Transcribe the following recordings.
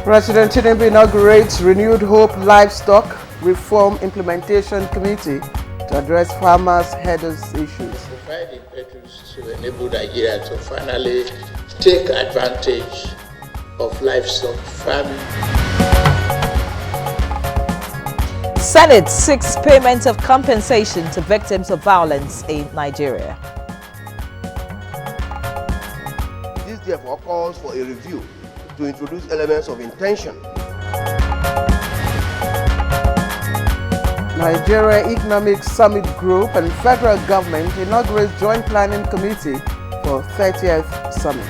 President Tinubu inaugurates Renewed Hope Livestock Reform Implementation Committee to address farmers' headers issues. Provide impetus to enable Nigeria to finally take advantage of livestock farming. Senate seeks payment of compensation to victims of violence in Nigeria. This therefore calls for a review to introduce elements of intention. Nigeria Economic Summit Group and federal government inaugurates joint planning committee for 30th summit.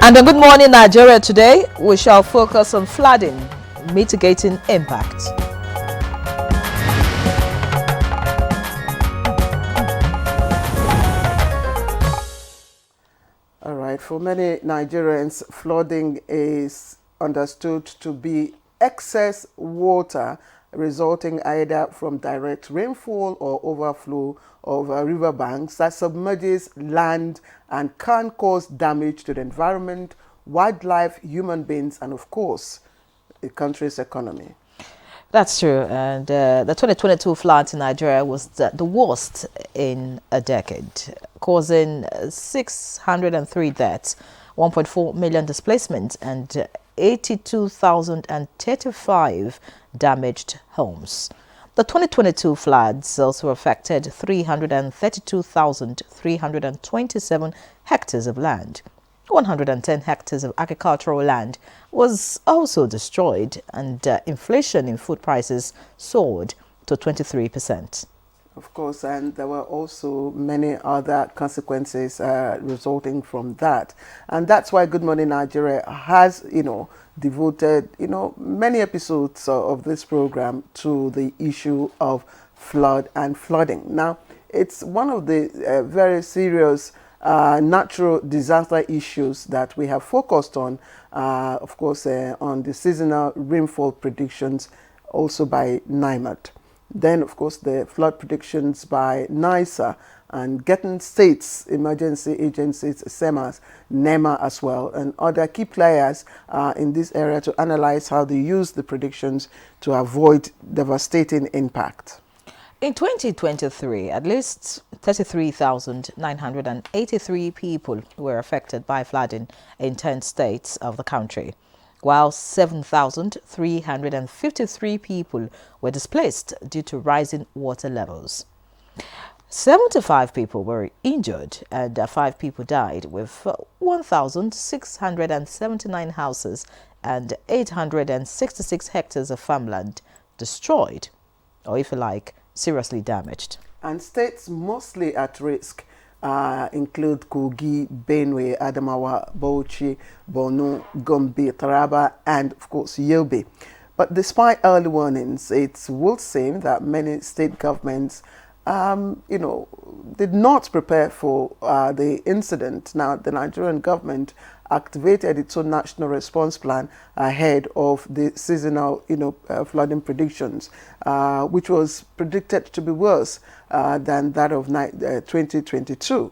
And on Good Morning Nigeria today, we shall focus on flooding, mitigating impact. All right, for many Nigerians, flooding is understood to be excess water resulting either from direct rainfall or overflow of riverbanks that submerges land and can cause damage to the environment, wildlife, human beings, and of course, the country's economy. That's true, and the 2022 floods in Nigeria was the worst in a decade, causing 603 deaths, 1.4 million displacements, and 82,035 damaged homes. The 2022 floods also affected 332,327 hectares of land. 110 hectares of agricultural land was also destroyed, and inflation in food prices soared to 23%. Of course, and there were also many other consequences resulting from that. And that's why Good Morning Nigeria has, devoted, many episodes of this program to the issue of flood and flooding. Now, it's one of the very serious natural disaster issues that we have focused on, of course, on the seasonal rainfall predictions, also by NIMAT. Then, of course, the flood predictions by NISA and getting states, emergency agencies, SEMAs, NEMA as well, and other key players in this area to analyze how they use the predictions to avoid devastating impact. In 2023, at least 33,983 people were affected by flooding in 10 states of the country, while 7,353 people were displaced due to rising water levels. 75 people were injured and 5 people died, with 1,679 houses and 866 hectares of farmland destroyed, or if you like, seriously damaged. And states mostly at risk include Kogi, Benue, Adamawa, Bauchi, Borno, Gombe, Taraba, and of course Yobe. But despite early warnings, it would seem that many state governments, did not prepare for the incident. Now, the Nigerian government activated its own national response plan ahead of the seasonal, flooding predictions, which was predicted to be worse than that of 2022.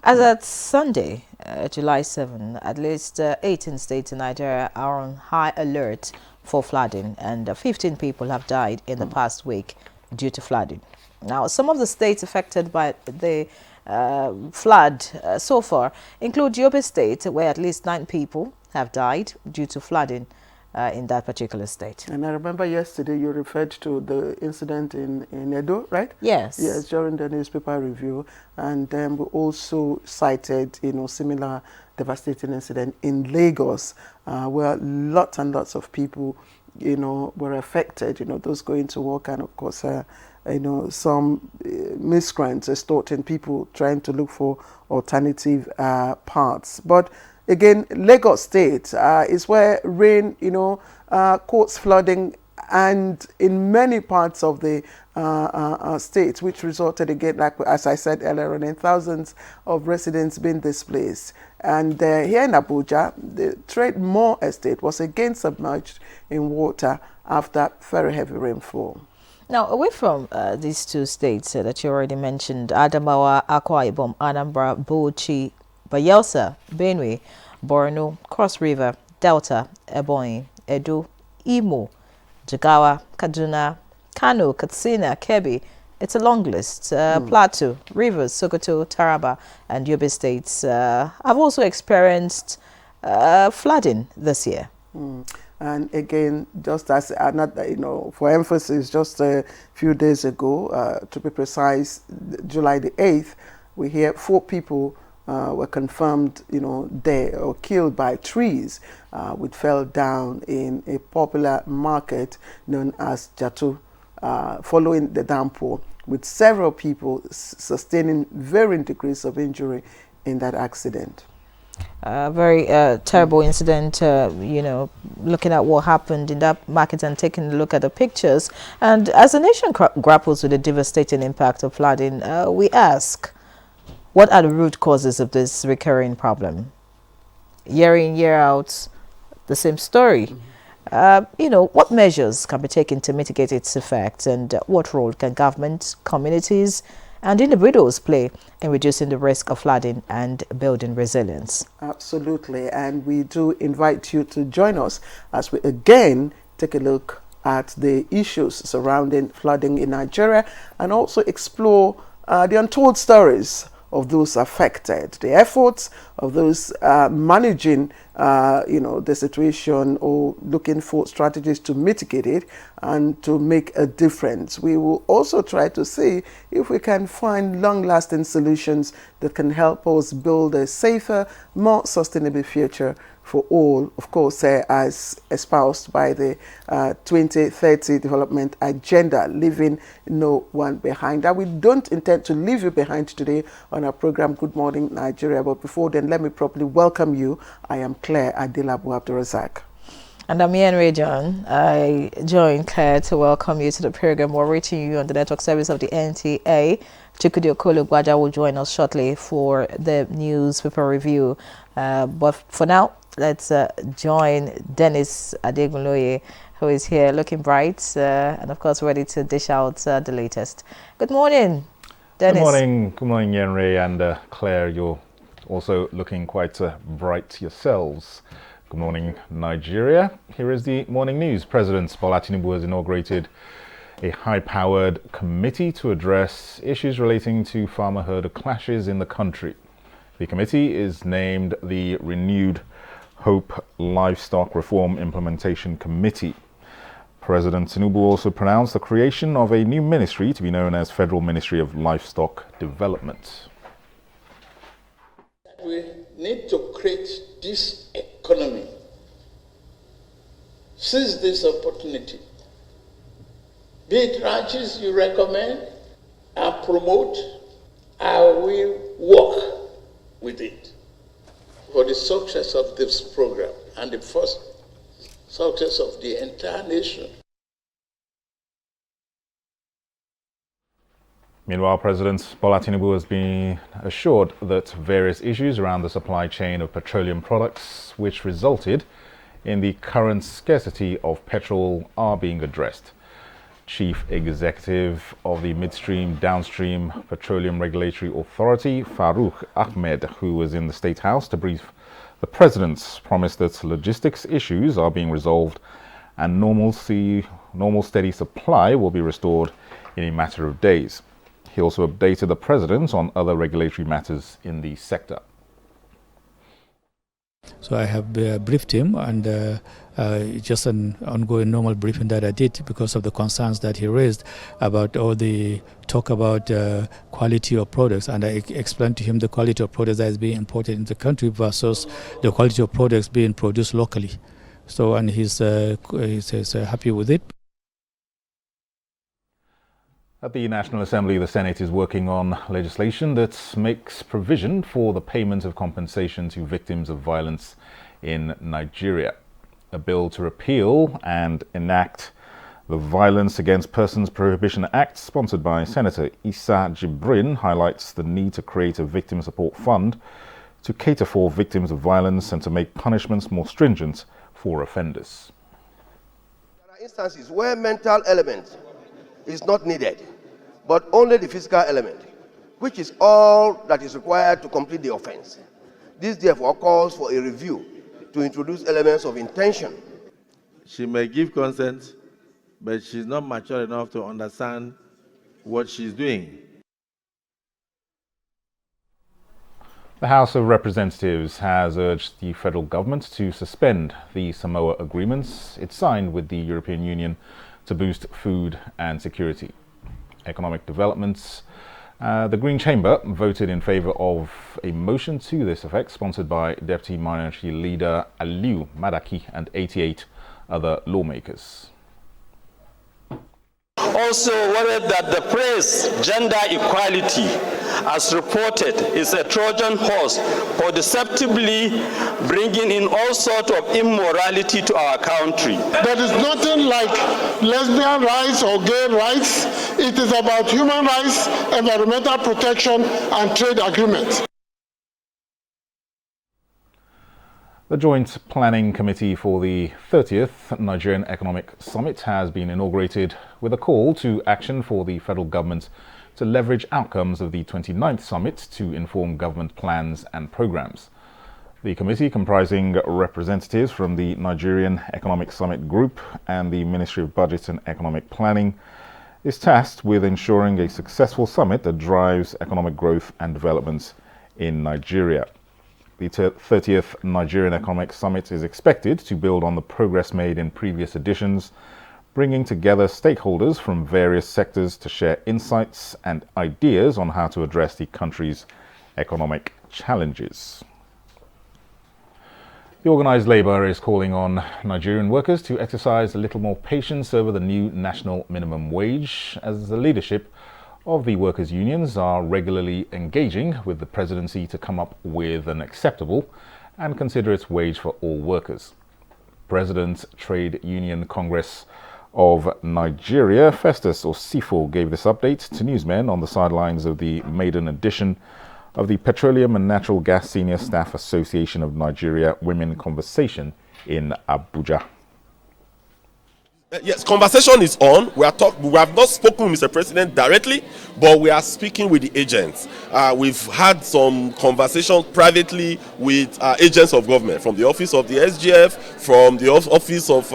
As at Sunday, July 7, at least 18 states in Nigeria are on high alert for flooding, and 15 people have died in the past week due to flooding. Now, some of the states affected by the flood so far include Yobe State, where at least 9 people have died due to flooding in that particular state. And I remember yesterday you referred to the incident in Edo, right? Yes. Yes, during the newspaper review. And we also cited, similar devastating incident in Lagos, where lots and lots of people, were affected, those going to work, and of course, some miscreants extorting people trying to look for alternative paths. But again, Lagos State is where rain, caused flooding, and in many parts of the state, which resulted again, like as I said earlier on, in thousands of residents being displaced. And here in Abuja, the Trademore estate was again submerged in water after very heavy rainfall. Now, away from these two states that you already mentioned, Adamawa, Akwa Ibom, Anambra, Bauchi, Bayelsa, Benue, Borno, Cross River, Delta, Ebonyi, Edo, Imo, Jigawa, Kaduna, Kano, Katsina, Kebbi. It's a long list. Plateau, Rivers, Sokoto, Taraba, and Yobe states have also experienced flooding this year. And again, just as another, for emphasis, just a few days ago, to be precise, July the 8th, we hear 4 people were confirmed, dead or killed by trees, which fell down in a popular market known as Jatu, following the downpour, with several people sustaining varying degrees of injury in that accident. Very terrible incident, looking at what happened in that market and taking a look at the pictures. And as the nation grapples with the devastating impact of flooding, we ask, what are the root causes of this recurring problem? Year in, year out, the same story. What measures can be taken to mitigate its effects, and what role can government, communities, and individuals play in reducing the risk of flooding and building resilience? Absolutely, and we do invite you to join us as we again take a look at the issues surrounding flooding in Nigeria and also explore the untold stories of those affected, the efforts of those managing, the situation or looking for strategies to mitigate it and to make a difference. We will also try to see if we can find long-lasting solutions that can help us build a safer, more sustainable future for all, of course, as espoused by the 2030 Development Agenda, leaving no one behind. And we don't intend to leave you behind today on our program, Good Morning Nigeria. But before then, let me properly welcome you. I am Claire Adilabu Abdurazak. And I'm Ian Ray John. I join Claire to welcome you to the program. We're reaching you on the network service of the NTA. Chikudi Okolo Gwaja will join us shortly for the newspaper review. But for now, let's join Dennis Adegunloye, who is here looking bright and, of course, ready to dish out the latest. Good morning, Dennis. Good morning, Yenre and Claire. You're also looking quite bright yourselves. Good morning, Nigeria. Here is the morning news. President Bola Tinubu has inaugurated a high-powered committee to address issues relating to farmer herder clashes in the country. The committee is named the Renewed Hope Livestock Reform Implementation Committee. President Tinubu also pronounced the creation of a new ministry to be known as Federal Ministry of Livestock Development. We need to create this economy. Seize this opportunity. Be it ranches you recommend and promote, I will work with it for the success of this program and the first success of the entire nation. Meanwhile, President Bola Tinubu has been assured that various issues around the supply chain of petroleum products, which resulted in the current scarcity of petrol, are being addressed. Chief Executive of the Midstream Downstream Petroleum Regulatory Authority, Farouk Ahmed, who was in the State House to brief the President, promised that logistics issues are being resolved and normal steady supply will be restored in a matter of days. He also updated the President on other regulatory matters in the sector. So I have briefed him, and just an ongoing normal briefing that I did because of the concerns that he raised about all the talk about quality of products, and I explained to him the quality of products that is being imported in the country versus the quality of products being produced locally. So, and he's happy with it. At the National Assembly, the Senate is working on legislation that makes provision for the payment of compensation to victims of violence in Nigeria. A bill to repeal and enact the Violence Against Persons Prohibition Act, sponsored by Senator Issa Jibrin, highlights the need to create a victim support fund to cater for victims of violence and to make punishments more stringent for offenders. There are instances where mental element is not needed, but only the physical element, which is all that is required to complete the offense. This therefore calls for a review to introduce elements of intention. She may give consent, but she's not mature enough to understand what she's doing. The House of Representatives has urged the federal government to suspend the Samoa agreements it signed with the European Union to boost food and security. Economic developments. The Green Chamber voted in favour of a motion to this effect, sponsored by Deputy Minority Leader Aliu Madaki and 88 other lawmakers. Also worried that the phrase gender equality, as reported, is a Trojan horse for deceptively bringing in all sorts of immorality to our country. There is nothing like lesbian rights or gay rights. It is about human rights, environmental protection, and trade agreements. The Joint Planning Committee for the 30th Nigerian Economic Summit has been inaugurated with a call to action for the federal government to leverage outcomes of the 29th summit to inform government plans and programs. The committee, comprising representatives from the Nigerian Economic Summit Group and the Ministry of Budget and Economic Planning, is tasked with ensuring a successful summit that drives economic growth and development in Nigeria. The 30th Nigerian Economic Summit is expected to build on the progress made in previous editions, bringing together stakeholders from various sectors to share insights and ideas on how to address the country's economic challenges. The organised labour is calling on Nigerian workers to exercise a little more patience over the new national minimum wage, as the leadership of the workers' unions are regularly engaging with the presidency to come up with an acceptable and considerate wage for all workers. President Trade Union Congress of Nigeria, Festus Osifo, gave this update to newsmen on the sidelines of the maiden edition of the Petroleum and Natural Gas Senior Staff Association of Nigeria Women Conversation in Abuja. Yes, conversation is on. We have not spoken with Mr. President directly, but we are speaking with the agents. We've had some conversations privately with agents of government, from the office of the SGF, from the office of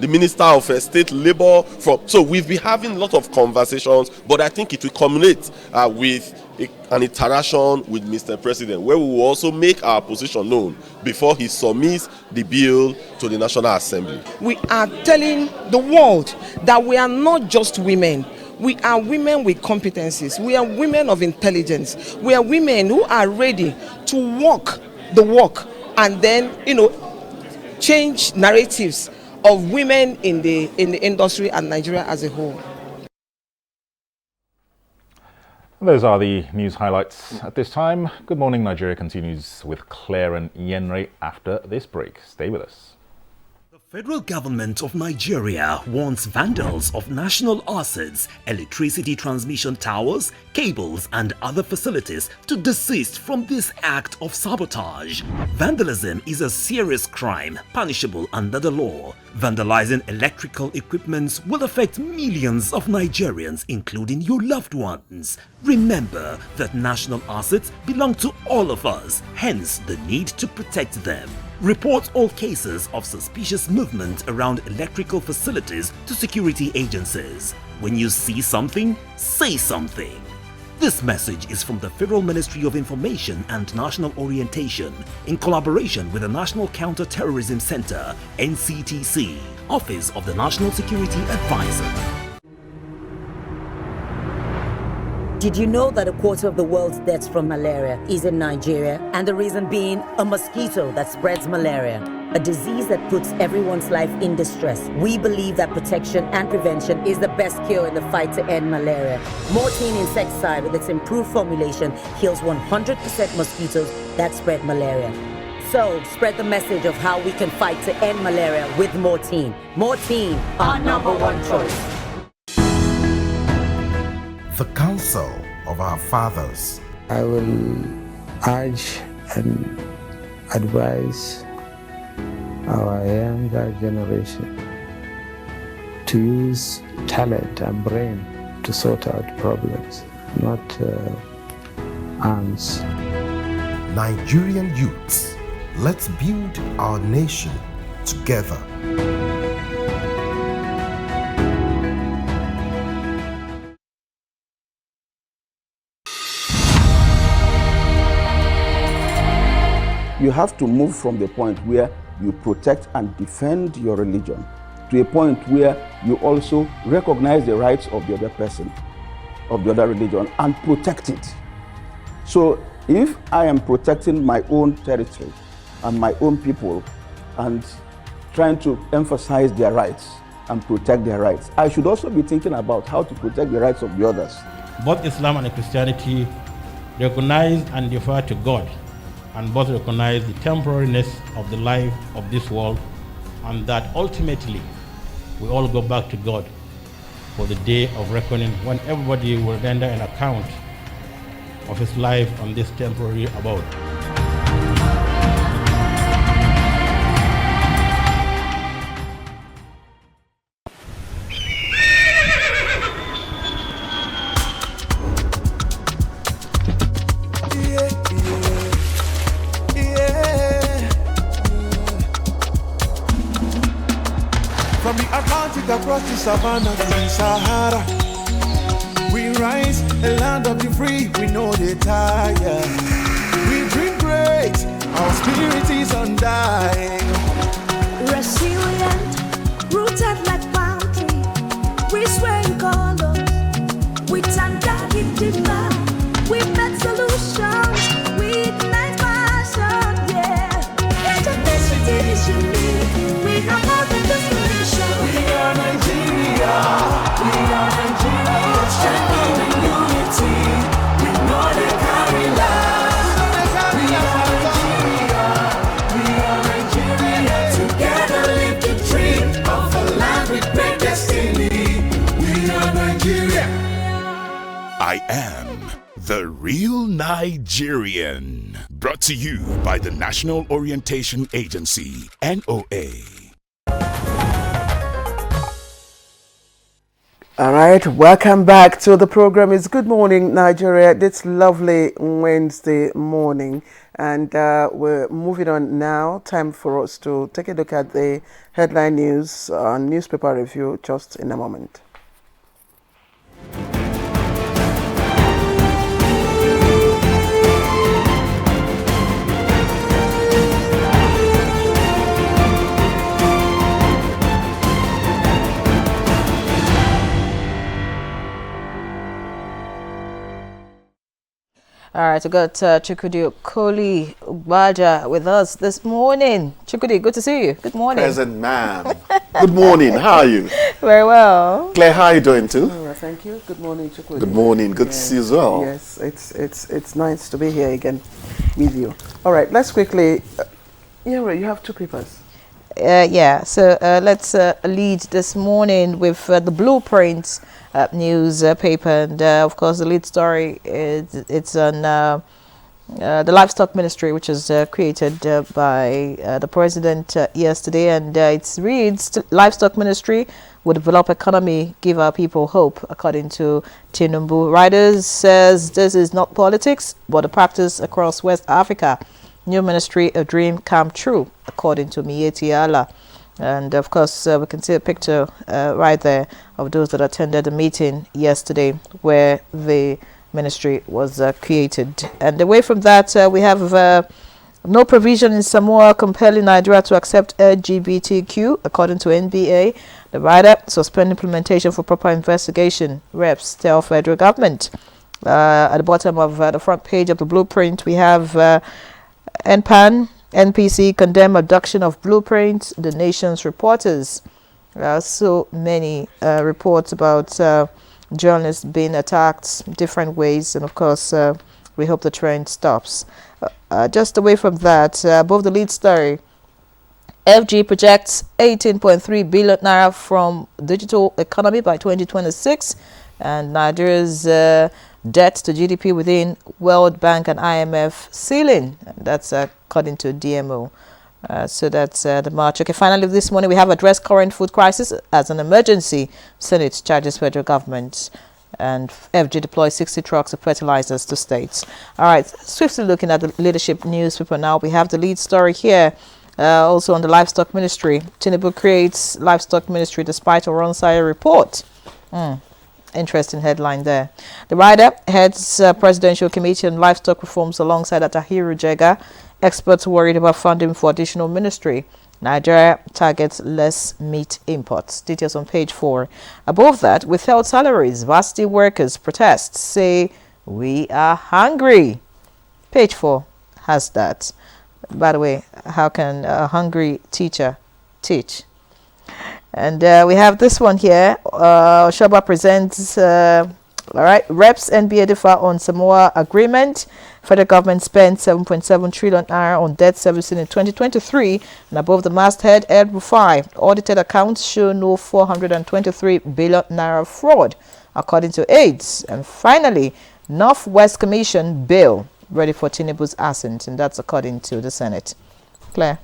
the Minister of State Labour. So we've been having a lot of conversations, but I think it will culminate with an interaction with Mr. President, where we will also make our position known before he submits the bill to the National Assembly. We are telling the world that we are not just women. We are women with competencies. We are women of intelligence. We are women who are ready to walk the walk and then, change narratives of women in the industry and Nigeria as a whole. Those are the news highlights at this time. Good Morning Nigeria continues with Claire and Yenre after this break. Stay with us. The federal government of Nigeria warns vandals of national assets, electricity transmission towers, cables and other facilities to desist from this act of sabotage. Vandalism is a serious crime punishable under the law. Vandalizing electrical equipments will affect millions of Nigerians, including your loved ones. Remember that national assets belong to all of us, hence the need to protect them. Report all cases of suspicious movement around electrical facilities to security agencies. When you see something, say something. This message is from the Federal Ministry of Information and National Orientation in collaboration with the National Counter-Terrorism Center, NCTC, Office of the National Security Advisor. Did you know that a quarter of the world's deaths from malaria is in Nigeria? And the reason being a mosquito that spreads malaria, a disease that puts everyone's life in distress. We believe that protection and prevention is the best cure in the fight to end malaria. Mortein insecticide with its improved formulation kills 100% mosquitoes that spread malaria. So, spread the message of how we can fight to end malaria with Mortein. Mortein, our number one choice. The counsel of our fathers. I will urge and advise our younger generation to use talent and brain to sort out problems, not arms. Nigerian youths, let's build our nation together. You have to move from the point where you protect and defend your religion to a point where you also recognize the rights of the other person, of the other religion, and protect it. So if I am protecting my own territory and my own people and trying to emphasize their rights and protect their rights, I should also be thinking about how to protect the rights of the others. Both Islam and Christianity recognize and defer to God, and both recognize the temporariness of the life of this world, and that ultimately we all go back to God for the day of reckoning, when everybody will render an account of his life on this temporary abode. From the Atlantic across the savannah to the Sahara, we rise, a land of the free, we know they tire. We dream great, our spirit is undying. Resilient, rooted like palm tree, we sway in colors, we stand guard in demand, we make solutions, we ignite passion, yeah. Diversity is unique, we have more than just solution. We are Nigeria, we are Nigeria, strength in unity, we know they carry love. We are Nigeria, we are Nigeria, together live the dream of a land with great destiny. We are Nigeria. I am the real Nigerian. Brought to you by the National Orientation Agency, NOA. All right, welcome back to the program. It's Good Morning Nigeria this lovely Wednesday morning, and we're moving on now. Time for us to take a look at the headline news on newspaper review just in a moment. All right, we got Chukudi Okoli Ugbaja with us this morning. Chukudi, good to see you. Good morning. Present, ma'am. Good morning. How are you? Very well. Claire, how are you doing too? Well, thank you. Good morning, Chukudi. Good morning. Good to see you as well. Yes, it's nice to be here again with you. All right, let's quickly. You have two papers. Yeah, so let's lead this morning with the Blueprint newspaper, and of course the lead story it's on the Livestock Ministry, which is created by the President yesterday, and it reads: Livestock Ministry will develop economy, give our people hope, according to Tinubu. Riders says this is not politics, but a practice across West Africa. New ministry, a dream come true, according to Mieti Allah. And of course, we can see a picture right there of those that attended the meeting yesterday where the ministry was created. And away from that, we have no provision in Samoa compelling Nigeria to accept LGBTQ, according to NBA. The rider suspend implementation for proper investigation. Reps tell federal government. At the bottom of the front page of the Blueprint, we have NPC condemn abduction of Blueprint, the nation's reporters. So many reports about journalists being attacked different ways, and of course we hope the trend stops. Just away from that, above the lead story, FG projects 18.3 billion naira from digital economy by 2026, and Nigeria's debt to GDP within World Bank and IMF ceiling. That's according to DMO. So that's the March. Okay, finally this morning we have addressed current food crisis as an emergency. Senate charges federal government And FG deploys 60 trucks of fertilizers to states. All right, swiftly looking at the leadership newspaper now. We have the lead story here. Also on the livestock ministry. Tinubu creates livestock ministry despite a Ronsire report. Interesting headline there. The rider heads presidential committee on livestock reforms alongside Atahiru Jega. Experts worried about funding for additional ministry. Nigeria targets less meat imports. Details on page 4. Above that, withheld salaries, varsity workers protest, say we are hungry. Page 4 has that. By the way, how can a hungry teacher teach? And we have this one here. Shoba presents, all right, reps NBA differ on Samoa agreement. Federal government spent 7.7 trillion naira on debt servicing in 2023. And above the masthead, Ed Rufai, audited accounts show no 423 billion naira fraud, according to AIDS. And finally, Northwest Commission bill ready for Tinubu's assent, and that's according to the Senate. Claire.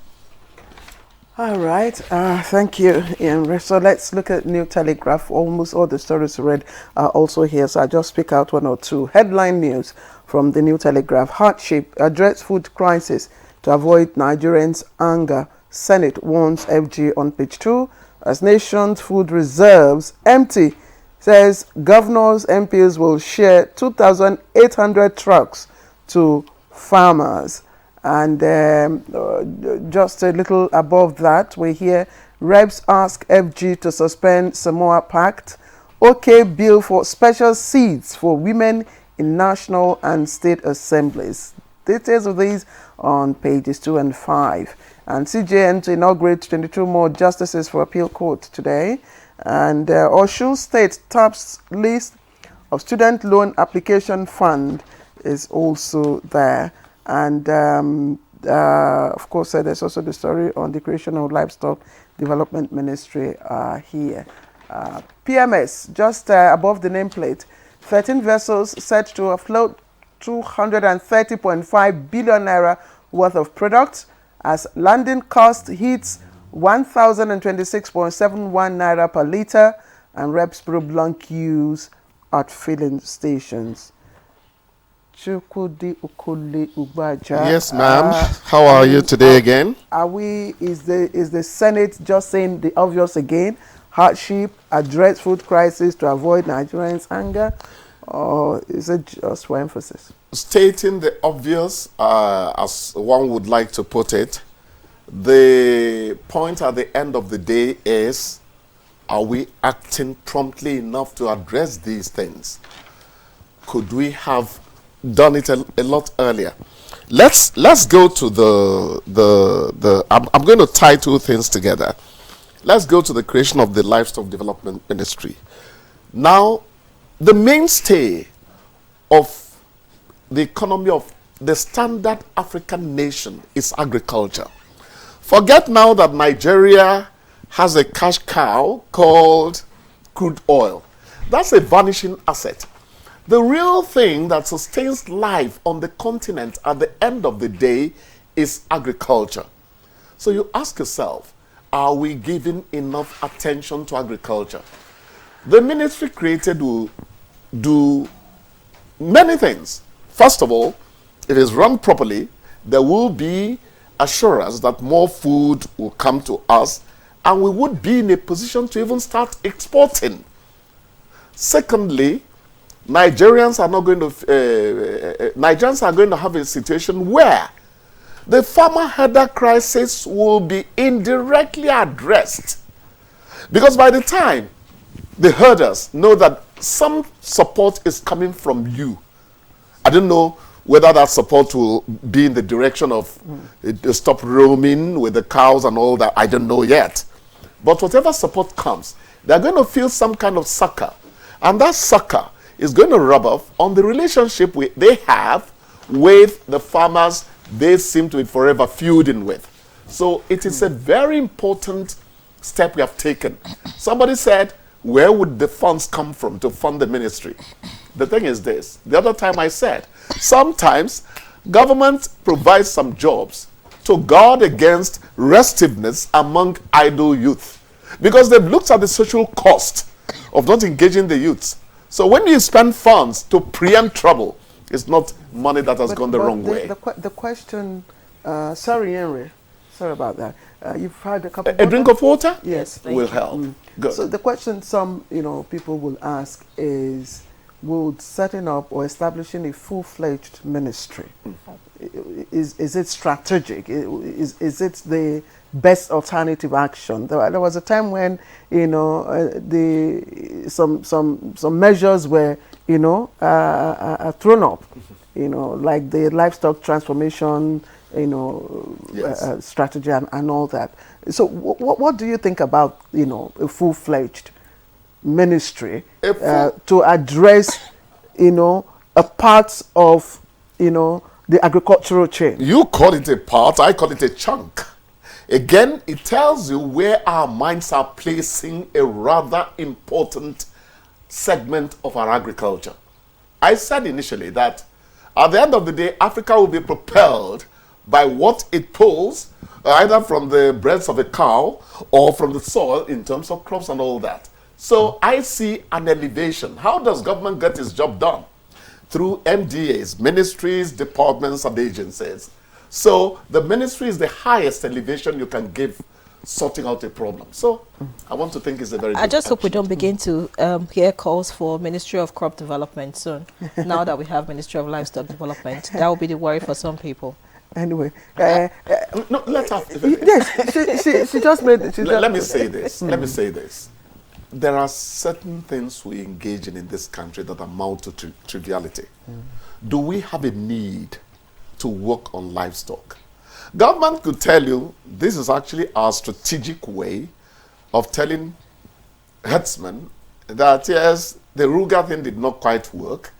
All right, thank you, Ian. So let's look at New Telegraph. Almost all the stories read are also here, so I'll just pick out one or two. Headline news from the New Telegraph. Hardship, address food crisis to avoid Nigerians' anger. Senate warns FG on page 2. As nation's food reserves empty, says governors, MPs will share 2,800 trucks to farmers. And just a little above that, we hear reps ask FG to suspend Samoa Pact. OK bill for special seats for women in national and state assemblies. Details of these on pages 2 and 5. And CJN to inaugurate 22 more justices for appeal court today. And Osun State taps list of student loan application fund is also there. And of course, there's also the story on the creation of livestock development ministry here. PMS, just above the nameplate, 13 vessels set to afloat 230.5 billion naira worth of products as landing cost hits 1,026.71 naira per litre and reps probe long queues at filling stations. Yes, ma'am. How are you today again? Is the Senate just saying the obvious again? Hardship, address food crisis to avoid Nigerians' anger? Or is it just for emphasis? Stating the obvious, as one would like to put it, the point at the end of the day is, are we acting promptly enough to address these things? Could we have done it a lot earlier? Let's go to I'm going to tie two things together. Let's go to the creation of the Livestock Development Ministry. Now, the mainstay of the economy of the standard African nation is agriculture. Forget now that Nigeria has a cash cow called crude oil. That's a vanishing asset. The real thing that sustains life on the continent at the end of the day is agriculture. So you ask yourself, are we giving enough attention to agriculture? The ministry created will do many things. First of all, if it is run properly, there will be assurance that more food will come to us and we would be in a position to even start exporting. Secondly, Nigerians are going to have a situation where the farmer herder crisis will be indirectly addressed. Because by the time the herders know that some support is coming from you, I don't know whether that support will be in the direction of stop roaming with the cows and all that, I don't know yet. But whatever support comes, they're going to feel some kind of succor. And that succor is going to rub off on the relationship they have with the farmers they seem to be forever feuding with. So it is a very important step we have taken. Somebody said, where would the funds come from to fund the ministry? The thing is this, the other time I said, sometimes government provides some jobs to guard against restiveness among idle youth. Because they've looked at the social cost of not engaging the youths. So when you spend funds to preempt trouble, it's not money that has gone the wrong way. The question, sorry, Henry, sorry about that. You've had a cup of A drink of water? Yes, will help. Good. So the question some people will ask is, would setting up or establishing a full-fledged ministry, is it strategic? Is it the best alternative action? There was a time when some measures were thrown up, like the livestock transformation strategy and all that. So what do you think about a full-fledged ministry to address a part of the agricultural chain? You call it a part, I call it a chunk. Again, it tells you where our minds are placing a rather important segment of our agriculture. I said initially that at the end of the day, Africa will be propelled by what it pulls, either from the breast of a cow or from the soil in terms of crops and all that. So I see an elevation. How does government get its job done? Through MDAs, ministries, departments, and agencies. So the ministry is the highest elevation you can give sorting out a problem. So I want to think it's a very good I just hope we action. don't begin to hear calls for Ministry of Crop Development soon. Now that we have Ministry of Livestock Development, that will be the worry for some people. Anyway, no, let her. Yes, she just made. Let me say this. Let me say this. There are certain things we engage in this country that amount to triviality. Do we have a need to work on livestock? Government could tell you this is actually our strategic way of telling herdsmen that yes, the Ruga thing did not quite work,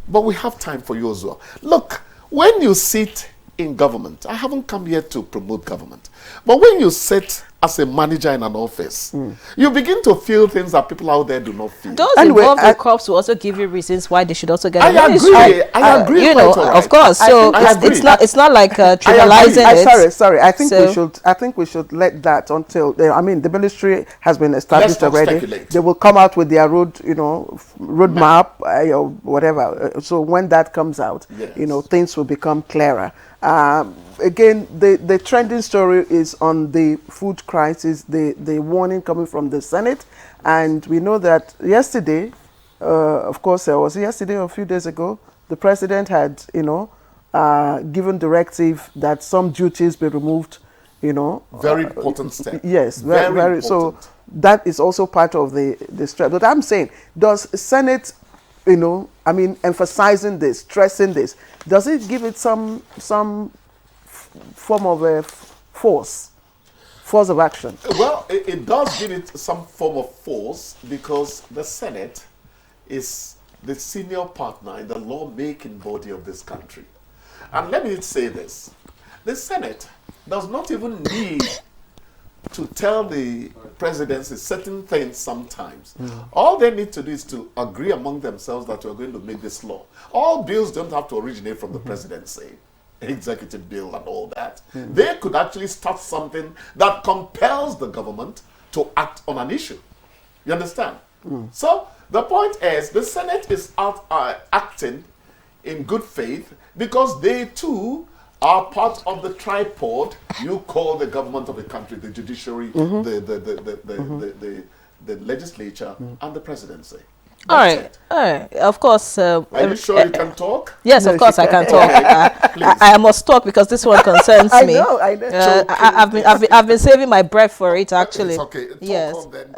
but we have time for you as well. Look, when you sit in government, I haven't come here to promote government, but when you sit as a manager in an office, you begin to feel things that people out there do not feel. Those involved in crops will also give you reasons why they should also get a ministry. I agree. You know, of course. So it's not like trivializing it. Sorry. I think we should let that until the ministry has been established already. Speculate. They will come out with their roadmap or whatever. So when that comes out, things will become clearer. Again, the trending story is on the food crisis, the warning coming from the Senate. And we know that yesterday, of course, was it yesterday or a few days ago, the president had, given directive that some duties be removed, Very important step. Yes, very important. So that is also part of the stress. But I'm saying, does Senate, emphasizing this, stressing this, does it give it some form of a force of action? Well, it does give it some form of force because the Senate is the senior partner in the lawmaking body of this country. And let me say this. The Senate does not even need to tell the presidency certain things sometimes. All they need to do is to agree among themselves that we're going to make this law. All bills don't have to originate from the presidency, executive bill and all that. They could actually start something that compels the government to act on an issue. You understand? So the point is the Senate is acting in good faith because they too are part of the tripod you call the government of a country, the judiciary, the legislature, and the presidency. All right. Of course. Are you sure you can talk? Yes, of course I can talk. I must talk because this one concerns me. I know. I've been saving my breath for it actually. It's okay. Yes. On, then.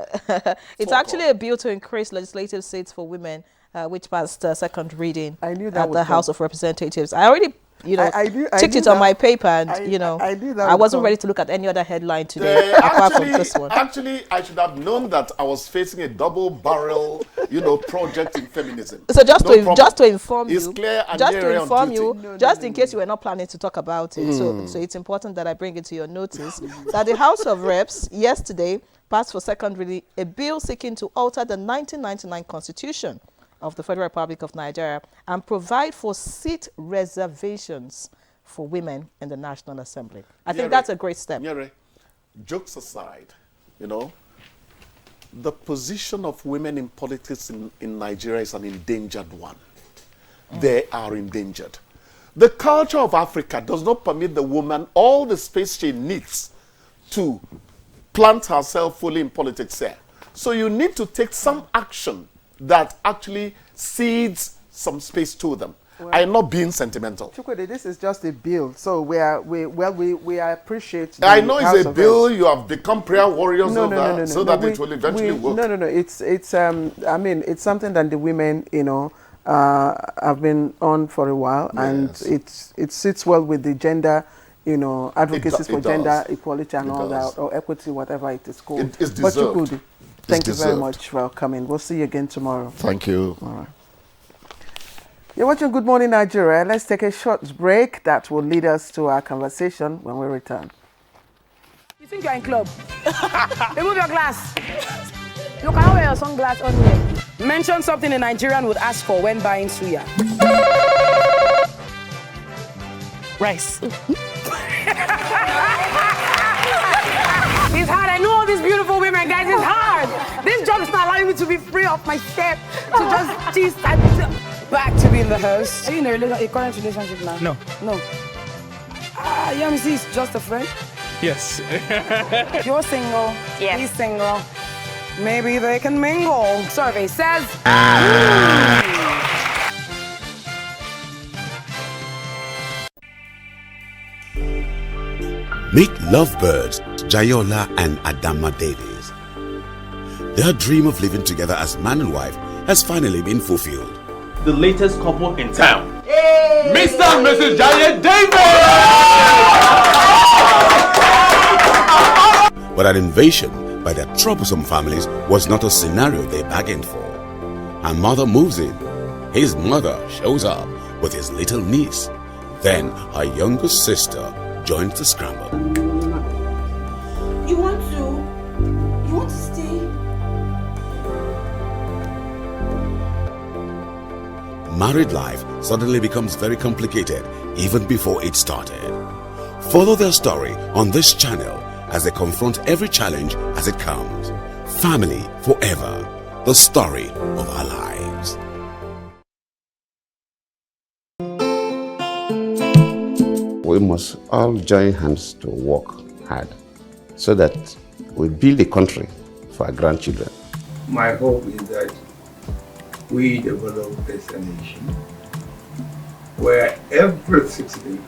It's actually a bill to increase legislative seats for women, which passed second reading at the House of Representatives. I already ticked it on my paper, and I wasn't ready to look at any other headline today apart from this one. Actually, I should have known that I was facing a double barrel, project in feminism. So just to inform you, just in case you were not planning to talk about it. So it's important that I bring it to your notice that the House of Reps yesterday passed for second reading a bill seeking to alter the 1999 Constitution of the Federal Republic of Nigeria and provide for seat reservations for women in the National Assembly. I think that's a great step. Jokes aside, the position of women in politics in Nigeria is an endangered one. They are endangered. The culture of Africa does not permit the woman all the space she needs to plant herself fully in politics there. So you need to take some action that actually cedes some space to them. Well, I'm not being sentimental. Chukwudi, this is just a bill, so we appreciate. I know it's a bill. You have become prayer warriors so that it will eventually work. No. It's I mean, it's something that the women, have been on for a while, and it sits well with the gender, advocacy for gender equality and all that, or equity, whatever it is called. It's deserved. But Chukwudi, thank you very much for coming. We'll see you again tomorrow. Thank you. All right. You're watching Good Morning Nigeria. Let's take a short break that will lead us to our conversation when we return. You think you're in club? Remove your glass. You cannot wear your sunglass on here. Mention something a Nigerian would ask for when buying suya. Rice. It's hard. I know all these beautiful women, guys. It's hard. This job is not allowing me to be free of my step to just tease and back to being the host. Are you in a current relationship now? No. No. Yamisi is just a friend? Yes. You're single. Yes. He's single. Maybe they can mingle. Survey says. Meet lovebirds Jayola and Adama Davies. Their dream of living together as man and wife has finally been fulfilled. The latest couple in town, Mr. and Mrs. Jaye Davis! But an invasion by their troublesome families was not a scenario they bargained for. Her mother moves in. His mother shows up with his little niece. Then her younger sister joins the scramble. You want to stay? Married life suddenly becomes very complicated even before it started. Follow their story on this channel as they confront every challenge as it comes. Family Forever, the story of our lives. We must all join hands to work hard so that we build a country for our grandchildren. My hope is that we develop this nation where every citizen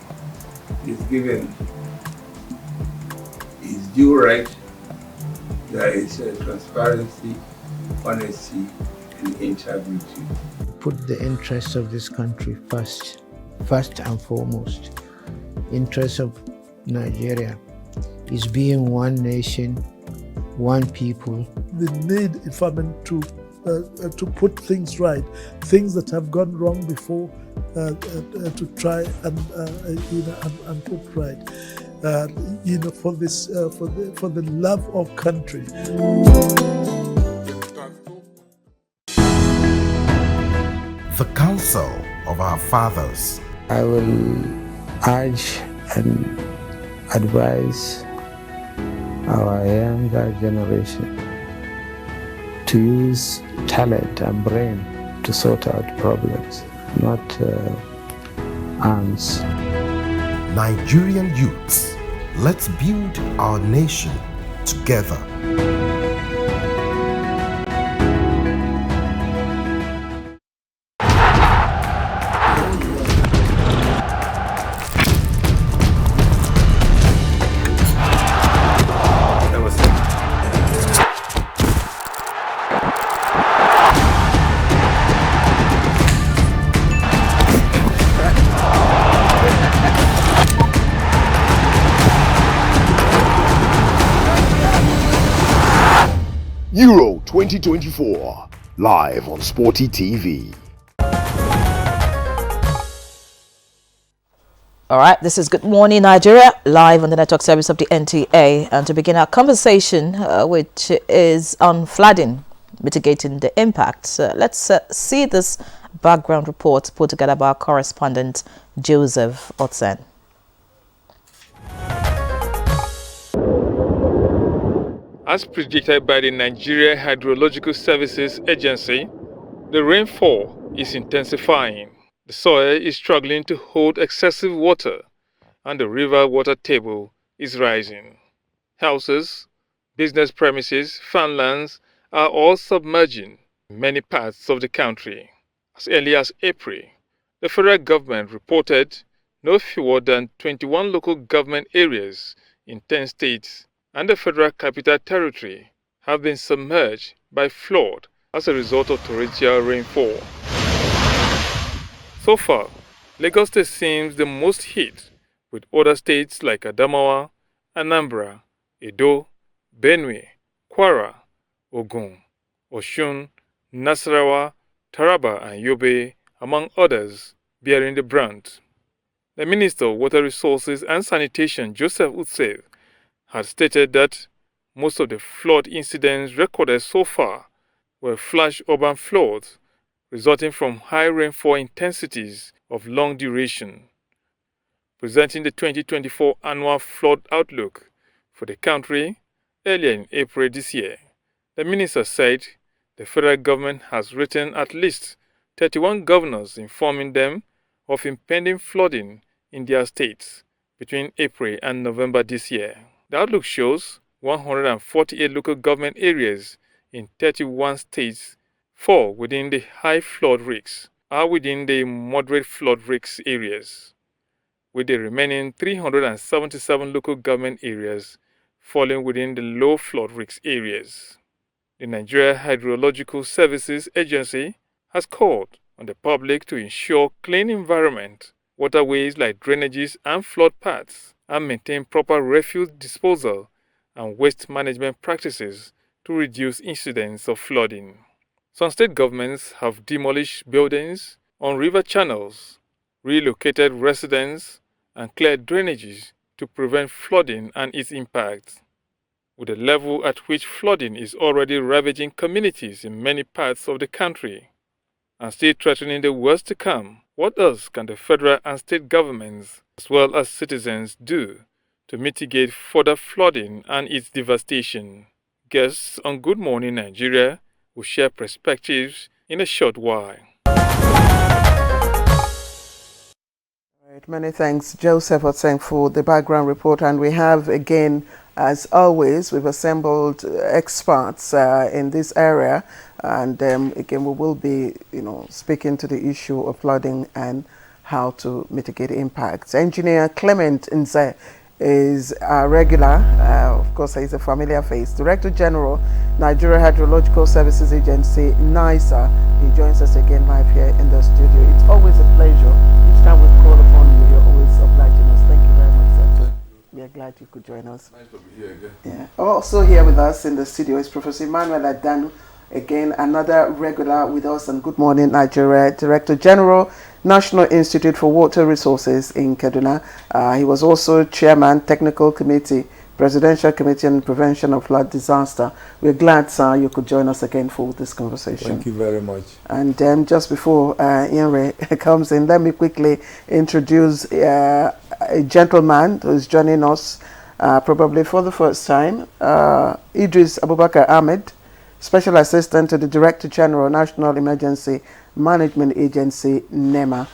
is given his due right. There is transparency, honesty, and integrity. Put the interests of this country first and foremost. Interests of Nigeria is being one nation, one people. The need, if I mean, to put things right, things that have gone wrong before, to try and put right, for this, for the love of country. The counsel of our fathers. I will urge and advise our younger generation to use talent and brain to sort out problems, not arms. Nigerian youths, let's build our nation together. Euro 2024, live on Sporty TV. All right, this is Good Morning Nigeria, live on the network service of the NTA. And to begin our conversation, which is on flooding, mitigating the impacts, let's see this background report put together by our correspondent, Joseph Otsen. As predicted by the Nigeria Hydrological Services Agency, the rainfall is intensifying. The soil is struggling to hold excessive water, and the river water table is rising. Houses, business premises, farmlands are all submerging in many parts of the country. As early as April, the federal government reported no fewer than 21 local government areas in 10 states and the Federal Capital Territory have been submerged by flood as a result of torrential rainfall. So far, Lagos State seems the most hit, with other states like Adamawa, Anambra, Edo, Benue, Kwara, Ogun, Oshun, Nasarawa, Taraba and Yobe, among others, bearing the brunt. The Minister of Water Resources and Sanitation, Joseph Utsev, had stated that most of the flood incidents recorded so far were flash urban floods resulting from high rainfall intensities of long duration. Presenting the 2024 annual flood outlook for the country earlier in April this year, the minister said the federal government has written at least 31 governors informing them of impending flooding in their states between April and November this year. The outlook shows 148 local government areas in 31 states fall within the high flood risks are within the moderate flood risk areas, with the remaining 377 local government areas falling within the low flood risk areas. The Nigeria Hydrological Services Agency has called on the public to ensure clean environment, waterways like drainages and flood paths, and maintain proper refuse disposal and waste management practices to reduce incidents of flooding. Some state governments have demolished buildings on river channels, relocated residents, and cleared drainages to prevent flooding and its impacts. With the level at which flooding is already ravaging communities in many parts of the country and still threatening the worst to come, what else can the federal and state governments, as well as citizens, do to mitigate further flooding and its devastation? Guests on Good Morning Nigeria will share perspectives in a short while. Right, many thanks, Joseph Otseng, for the background report. And we have, again, as always, we've assembled experts in this area. And again, we will be, speaking to the issue of flooding and how to mitigate impacts. Engineer Clement Nze is a regular, of course, he's a familiar face. Director General, Nigeria Hydrological Services Agency, NISA. He joins us again live here in the studio. It's always a pleasure. Each time we call upon you, you're always obliging us. Thank you very much, sir. We are glad you could join us. Nice to be here again. Yeah. Also here with us in the studio is Professor Emmanuel Adanu, again another regular with us on Good Morning Nigeria, Director General, National Institute for Water Resources in Kaduna. He was also Chairman, Technical Committee, Presidential Committee on Prevention of Flood Disaster. We're glad, sir, you could join us again for this conversation. Thank you very much. And just before Ian comes in, let me quickly introduce a gentleman who's joining us probably for the first time, Idris Abubakar Ahmed, Special Assistant to the Director General, National Emergency Management Agency, NEMA.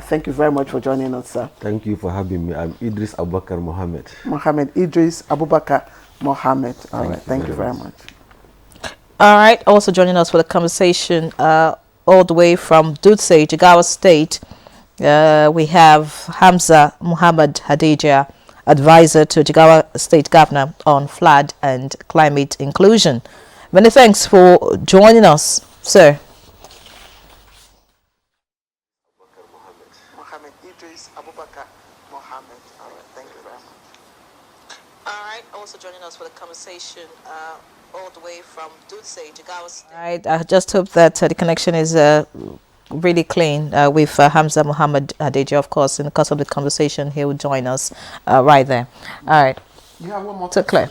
Thank you very much for joining us, sir. Thank you for having me. I'm Idris Abubakar Mohammed. Idris Abubakar Mohammed. All right, thank you very much. All right, also joining us for the conversation all the way from Dutse, Jigawa State, we have Hamza Muhammad Hadija, Advisor to Jigawa State Governor on Flood and Climate Inclusion. Many thanks for joining us, sir. Idris Abubakar Mohammed. All right, thank you very much. All right, also joining us for the conversation all the way from Dutse, Jigawa State. All right, I just hope that the connection is really clean with Hamza Muhammad Hadija, of course. In the course of the conversation, he will join us right there. All right. You have one more. So clear.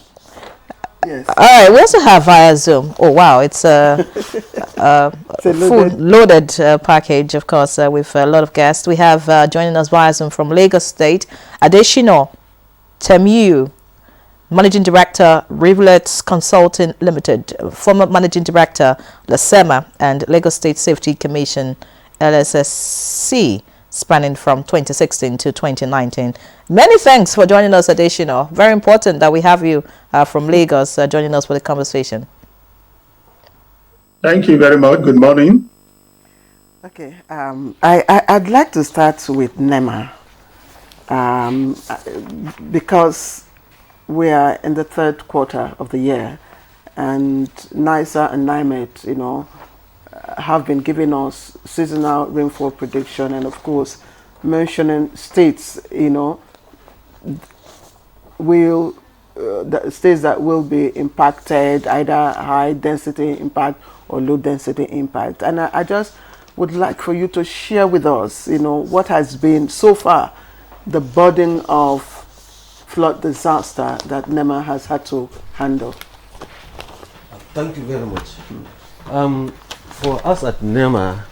Yes. All right. We also have via Zoom. Oh wow, it's a full loaded package, of course, with a lot of guests. We have joining us via Zoom from Lagos State, Adeshino Temiu Managing Director, Rivulets Consulting Limited, former Managing Director, LASEMA, and Lagos State Safety Commission, LSSC, spanning from 2016 to 2019. Many thanks for joining us, Adesina. Very important that we have you from Lagos joining us for the conversation. Thank you very much. Good morning. Okay, I'd like to start with NEMA because we are in the third quarter of the year, and NISA and NIMET, you know, have been giving us seasonal rainfall prediction, and of course mentioning states, you know, will the states that will be impacted, either high density impact or low density impact. And I just would like for you to share with us, you know, what has been so far the burden of flood disaster that NEMA has had to handle. Thank you very much. For us at NEMA,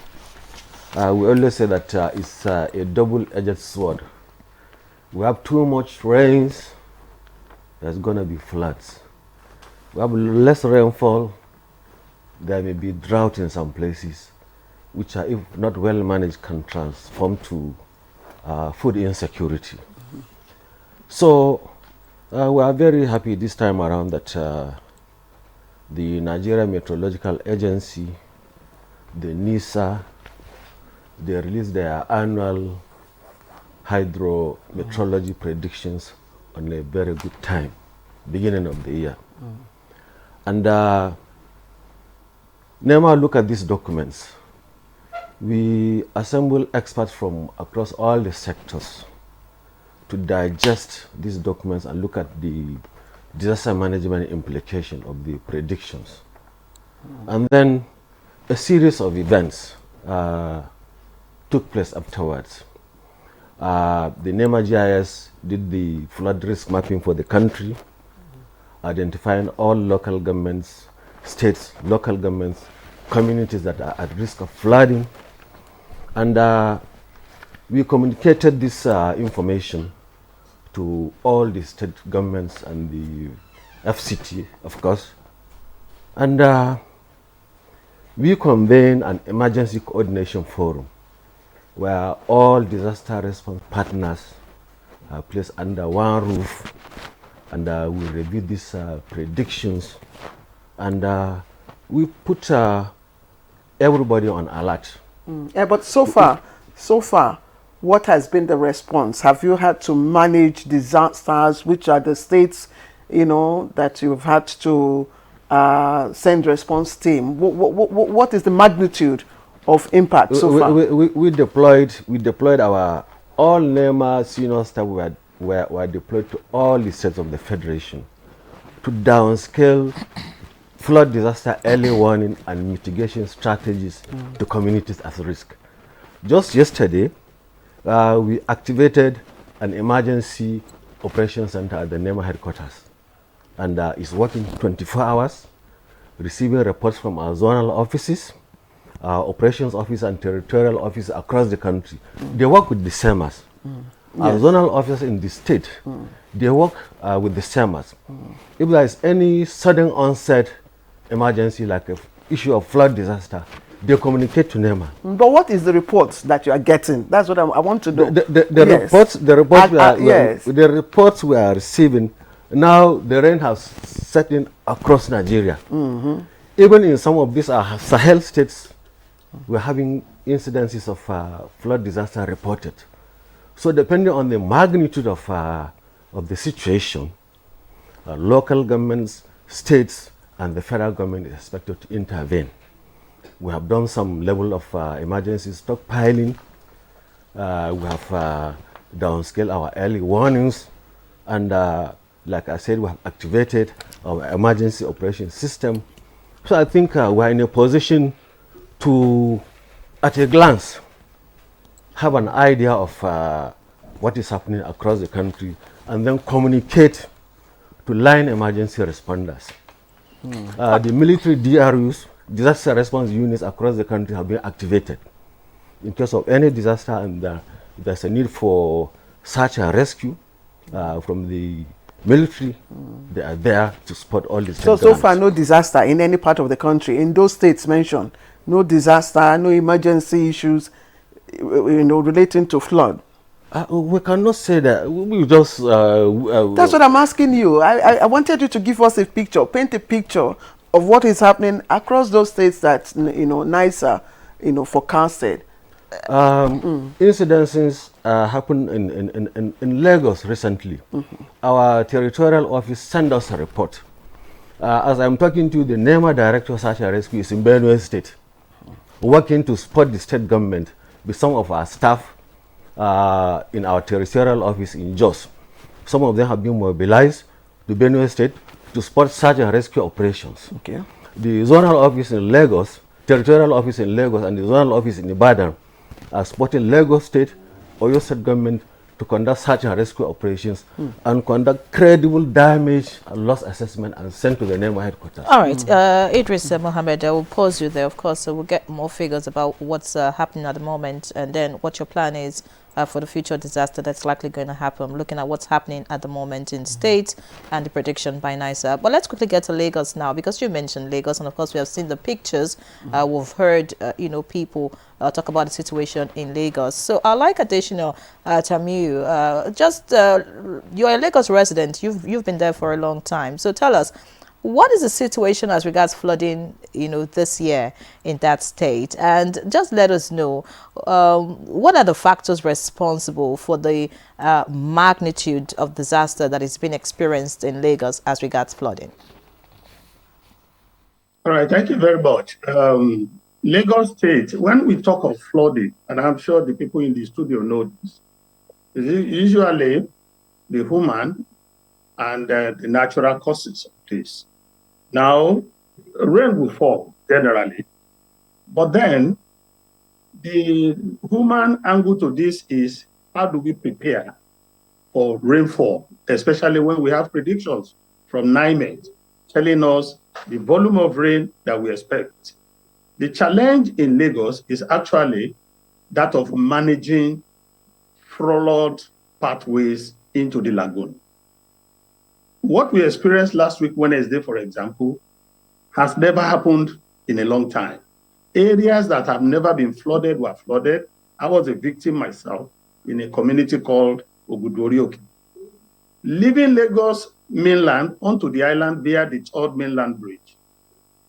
we always say that it's a double-edged sword. We have too much rains, there's going to be floods. We have less rainfall, there may be drought in some places, which are, if not well managed, can transform to food insecurity. So we are very happy this time around that the Nigeria Meteorological Agency, the NISA, they released their annual hydrometeorology predictions on a very good time, beginning of the year. And NEMA look at these documents. We assemble experts from across all the sectors to digest these documents and look at the disaster management implication of the predictions. And then a series of events took place afterwards. The NEMA GIS did the flood risk mapping for the country, identifying all local governments, states, local governments, communities that are at risk of flooding. And we communicated this information to all the state governments and the FCT, of course. And we convened an emergency coordination forum where all disaster response partners are placed under one roof, and we review these predictions, and we put everybody on alert. Yeah, but so far, what has been the response? Have you had to manage disasters? Which are the states, you know, that you've had to send response team? What is the magnitude of impact so far? We deployed our all NEMA senior staff were deployed to all the states of the federation to downscale flood disaster early warning and mitigation strategies to communities at risk. Just yesterday, we activated an emergency operations center at the NEMA headquarters, and it's working 24 hours, receiving reports from our zonal offices, our operations office and territorial office across the country. They work with the SEMAs. Our zonal officers in the state, they work with the SEMAs. If there is any sudden onset emergency, like an issue of flood disaster, they communicate to NEMA. But what is the reports that you are getting? That's what I want to know. The reports we are receiving now, the rain has set in across Nigeria. Even in some of these Sahel states, we're having incidences of flood disaster reported. So depending on the magnitude of the situation, local governments, states, and the federal government is expected to intervene. We have done some level of emergency stockpiling. We have downscaled our early warnings, and like I said, we have activated our emergency operation system. So I think we're in a position to, at a glance, have an idea of what is happening across the country, and then communicate to line emergency responders. The military DRUs, disaster response units across the country, have been activated in case of any disaster, and there's a need for search and rescue from the military. They are there to support all these. So far, no disaster in any part of the country. In those states mentioned, no disaster, no emergency issues, relating to flood. We cannot say that. We just. That's what I'm asking you. I wanted you to give us a picture, paint a picture of what is happening across those states that NISA, forecasted. Incidences happened in Lagos recently. Our territorial office sent us a report. As I'm talking to you, the NEMA Director of Search and Rescue is in Benue State, working to support the state government with some of our staff in our territorial office in Jos. Some of them have been mobilized to Benue State to support search and rescue operations. Okay. The zonal office in Lagos, territorial office in Lagos, and the zonal office in Ibadan are supporting Lagos State, Oyo State government to conduct search and rescue operations and conduct credible damage and loss assessment and send to the NEMA headquarters. All right, Idris Mohammed, I will pause you there, of course, so we'll get more figures about what's happening at the moment and then what your plan is for the future disaster that's likely going to happen, looking at what's happening at the moment in states and the prediction by NISA. But let's quickly get to Lagos now, because you mentioned Lagos, and of course we have seen the pictures. We've heard, people talk about the situation in Lagos. So I'd like additional, Tamiu, you're a Lagos resident. You've been there for a long time. So tell us, what is the situation as regards flooding, this year in that state? And just let us know, what are the factors responsible for the magnitude of disaster that is being experienced in Lagos as regards flooding? All right, thank you very much. Lagos State, when we talk of flooding, and I'm sure the people in the studio know this, is usually the human and the natural causes of this. Now, rain will fall generally, but then the human angle to this is, how do we prepare for rainfall, especially when we have predictions from NIMET telling us the volume of rain that we expect. The challenge in Lagos is actually that of managing flood pathways into the lagoon. What we experienced last week, Wednesday, for example, has never happened in a long time. Areas that have never been flooded were flooded. I was a victim myself in a community called Ogudorioke. Leaving Lagos mainland onto the island via the third mainland bridge,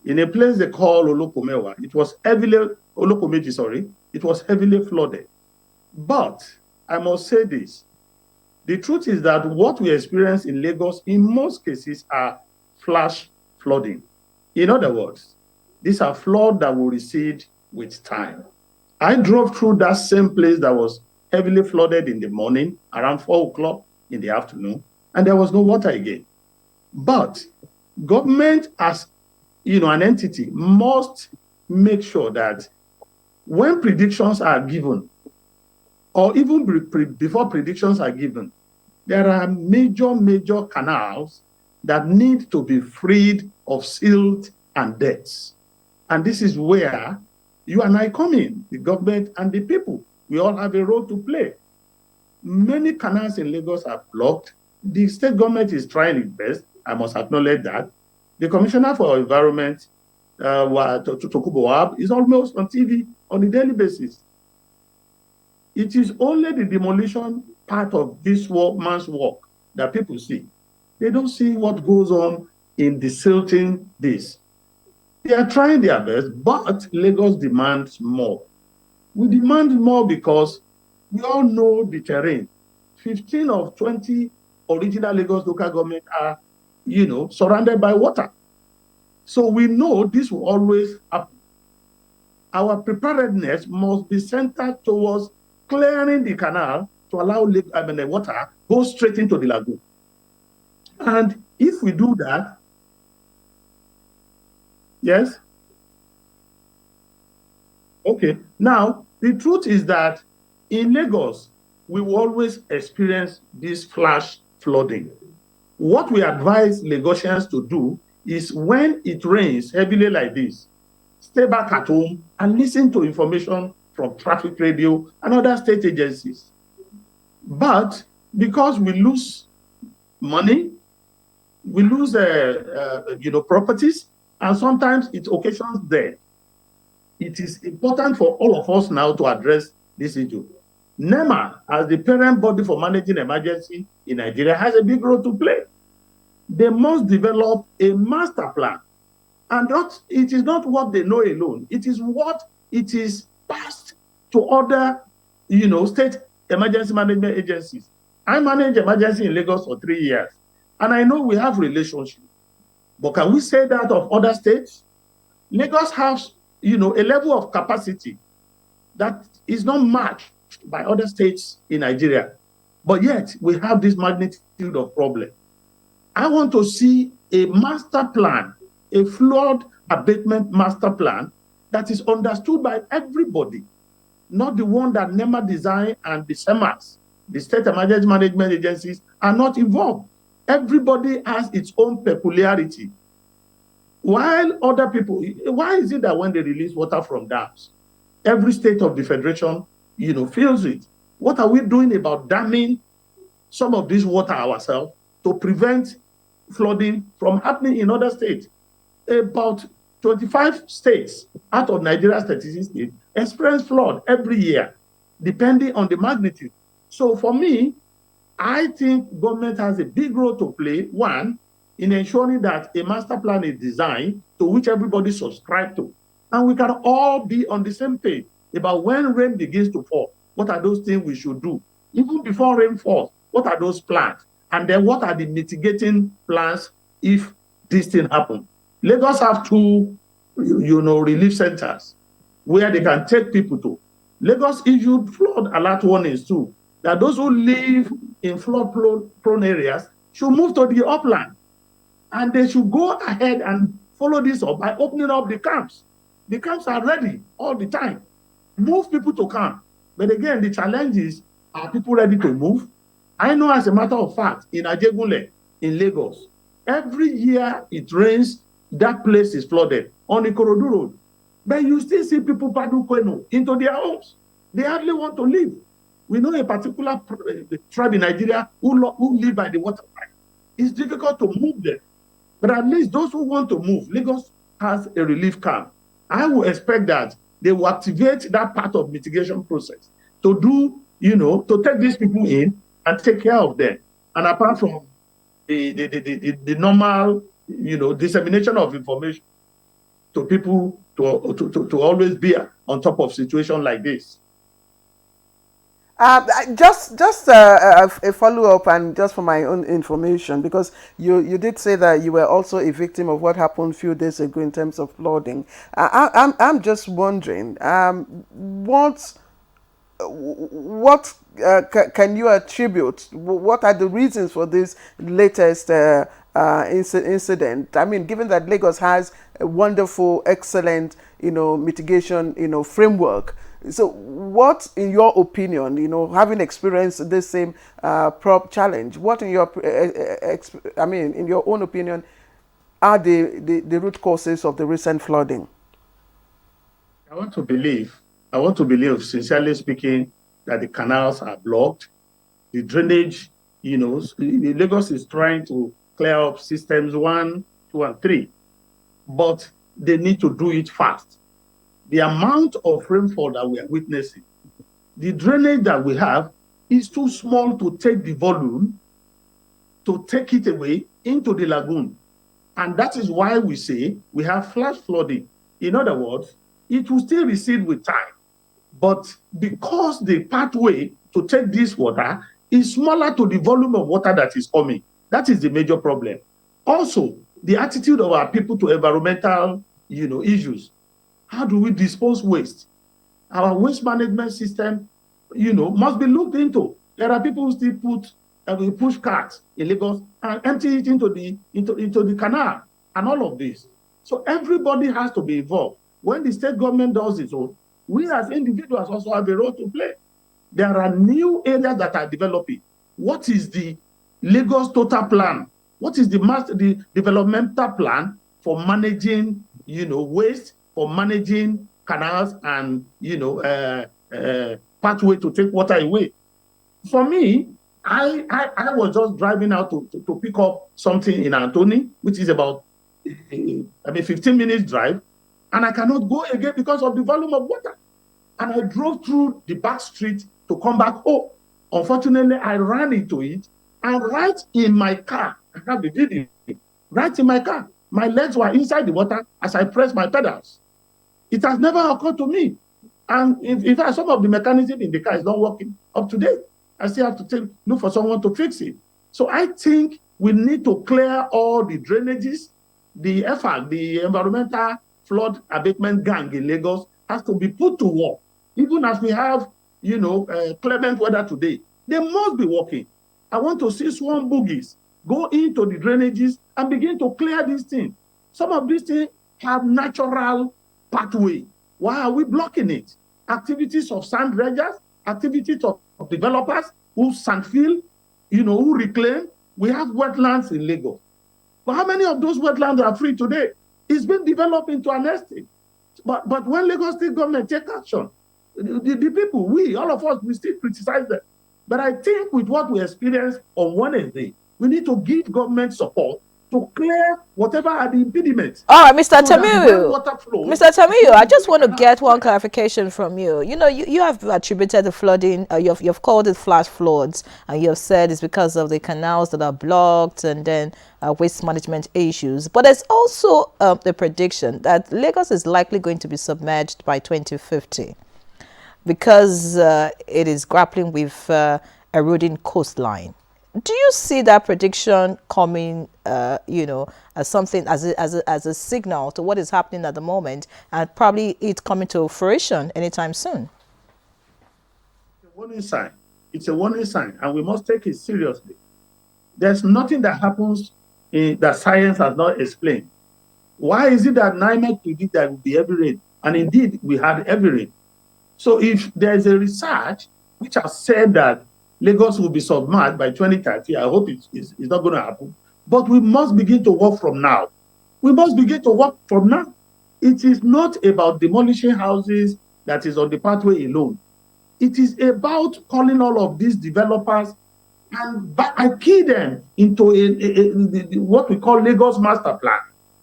in a place they call Olopomewa, it was heavily flooded. But I must say this, the truth is that what we experience in Lagos in most cases are flash flooding. In other words, these are floods that will recede with time. I drove through that same place that was heavily flooded in the morning, around 4 o'clock in the afternoon, and there was no water again. But government as an entity must make sure that when predictions are given, or even before predictions are given, there are major canals that need to be freed of silt and debts. And this is where you and I come in, the government and the people. We all have a role to play. Many canals in Lagos are blocked. The state government is trying its best. I must acknowledge that. The Commissioner for Environment, Tokubo, is almost on TV on a daily basis. It is only the demolition part of this man's work that people see. They don't see what goes on in the silting this. They are trying their best, but Lagos demands more. We demand more because we all know the terrain. 15 of 20 original Lagos local government are, surrounded by water. So we know this will always happen. Our preparedness must be centered towards clearing the canal to allow the water go straight into the lagoon. And if we do that, yes? Okay. Now, the truth is that in Lagos, we will always experience this flash flooding. What we advise Lagosians to do is when it rains heavily like this, stay back at home and listen to information from traffic radio and other state agencies. But because we lose money We lose, properties, and sometimes it occasions death. It is important for all of us now to address this issue. NEMA, as the parent body for managing emergency in Nigeria, has a big role to play. They must develop a master plan. And it is not what they know alone. It is what it is passed to other, state emergency management agencies. I managed emergency in Lagos for 3 years, and I know we have relationships. But can we say that of other states? Lagos has, a level of capacity that is not matched by other states in Nigeria. But yet, we have this magnitude of problem. I want to see a master plan, a flood abatement master plan that is understood by everybody, not the one that NEMA design and the SEMAs, the State Emergency Management Agencies, are not involved. Everybody has its own peculiarity. While other people, why is it that when they release water from dams, every state of the federation, feels it? What are we doing about damming some of this water ourselves to prevent flooding from happening in other states? About 25 states out of Nigeria's 36 states experience flood every year, depending on the magnitude. So for me, I think government has a big role to play, one, in ensuring that a master plan is designed to which everybody subscribe to. And we can all be on the same page about when rain begins to fall, what are those things we should do? Even before rain falls, what are those plans? And then what are the mitigating plans if this thing happens? Lagos have two, relief centers where they can take people to. Lagos issued flood alert warnings too, that those who live in flood-prone areas should move to the upland. And they should go ahead and follow this up by opening up the camps. The camps are ready all the time. Move people to camp. But again, the challenge is, are people ready to move? I know, as a matter of fact, in Ajegunle, in Lagos, every year it rains, that place is flooded on Ikorodu Road. But you still see people paddle Kweno into their homes. They hardly want to leave. We know a particular tribe in Nigeria who live by the waterfront. It's difficult to move them. But at least those who want to move, Lagos has a relief camp. I will expect that they will activate that part of mitigation process to do, to take these people in and take care of them. And apart from the normal, dissemination of information to people to always be on top of situations like this. Just a follow-up, and just for my own information, because you did say that you were also a victim of what happened a few days ago in terms of flooding. I'm just wondering, what can you attribute? What are the reasons for this latest incident? I mean, given that Lagos has a wonderful, excellent, mitigation, framework. So what, in your opinion, having experienced this same challenge, what in your, in your own opinion, are the root causes of the recent flooding? I want to believe, sincerely speaking, that the canals are blocked. The drainage, Lagos is trying to clear up systems 1, 2, and 3, but they need to do it fast. The amount of rainfall that we are witnessing, the drainage that we have is too small to take the volume, to take it away into the lagoon. And that is why we say we have flash flooding. In other words, it will still recede with time. But because the pathway to take this water is smaller to the volume of water that is coming, that is the major problem. Also, the attitude of our people to environmental, issues. How do we dispose waste? Our waste management system, must be looked into. There are people who still push carts in Lagos and empty it into the canal and all of this. So everybody has to be involved. When the state government does its own, we as individuals also have a role to play. There are new areas that are developing. What is the Lagos total plan? What is the developmental plan for managing, waste, for managing canals and, pathway to take water away? For me, I was just driving out to pick up something in Anthony, which is about 15 minutes drive, and I cannot go again because of the volume of water. And I drove through the back street to come back home. Unfortunately, I ran into it, and right in my car, I have the video, right in my car, my legs were inside the water as I pressed my pedals. It has never occurred to me. And in fact, some of the mechanism in the car is not working up to date. I still have to look for someone to fix it. So I think we need to clear all the drainages. The EFAG, the Environmental Flood Abatement Gang in Lagos, has to be put to work. Even as we have, clement weather today, they must be working. I want to see swarm boogies go into the drainages and begin to clear these things. Some of these things have natural pathway. Why are we blocking it? Activities of sand dredgers, activities of developers who sand fill, who reclaim. We have wetlands in Lagos. But how many of those wetlands are free today? It's been developed into an estate. But when Lagos State government take action, the people, all of us, we still criticize them. But I think with what we experienced on Wednesday, we need to give government support to clear whatever are the impediments. All right, Mr. Tamiyu, I just want to get one clarification from you. You have attributed the flooding, you've called it flash floods, and you have said it's because of the canals that are blocked and then waste management issues. But there's also the prediction that Lagos is likely going to be submerged by 2050 because it is grappling with eroding coastline. Do you see that prediction coming, as something, as a signal to what is happening at the moment, and probably it coming to fruition anytime soon? It's a warning sign. It's a warning sign, and we must take it seriously. There's nothing that happens that science has not explained. Why is it that NIMET predicted that it would be heavy rain? And indeed, we had heavy rain. So if there is a research which has said that Lagos will be submerged by 2030. I hope it's not going to happen. But we must begin to work from now. We must begin to work from now. It is not about demolishing houses that is on the pathway alone. It is about calling all of these developers and key them into what we call Lagos Master Plan.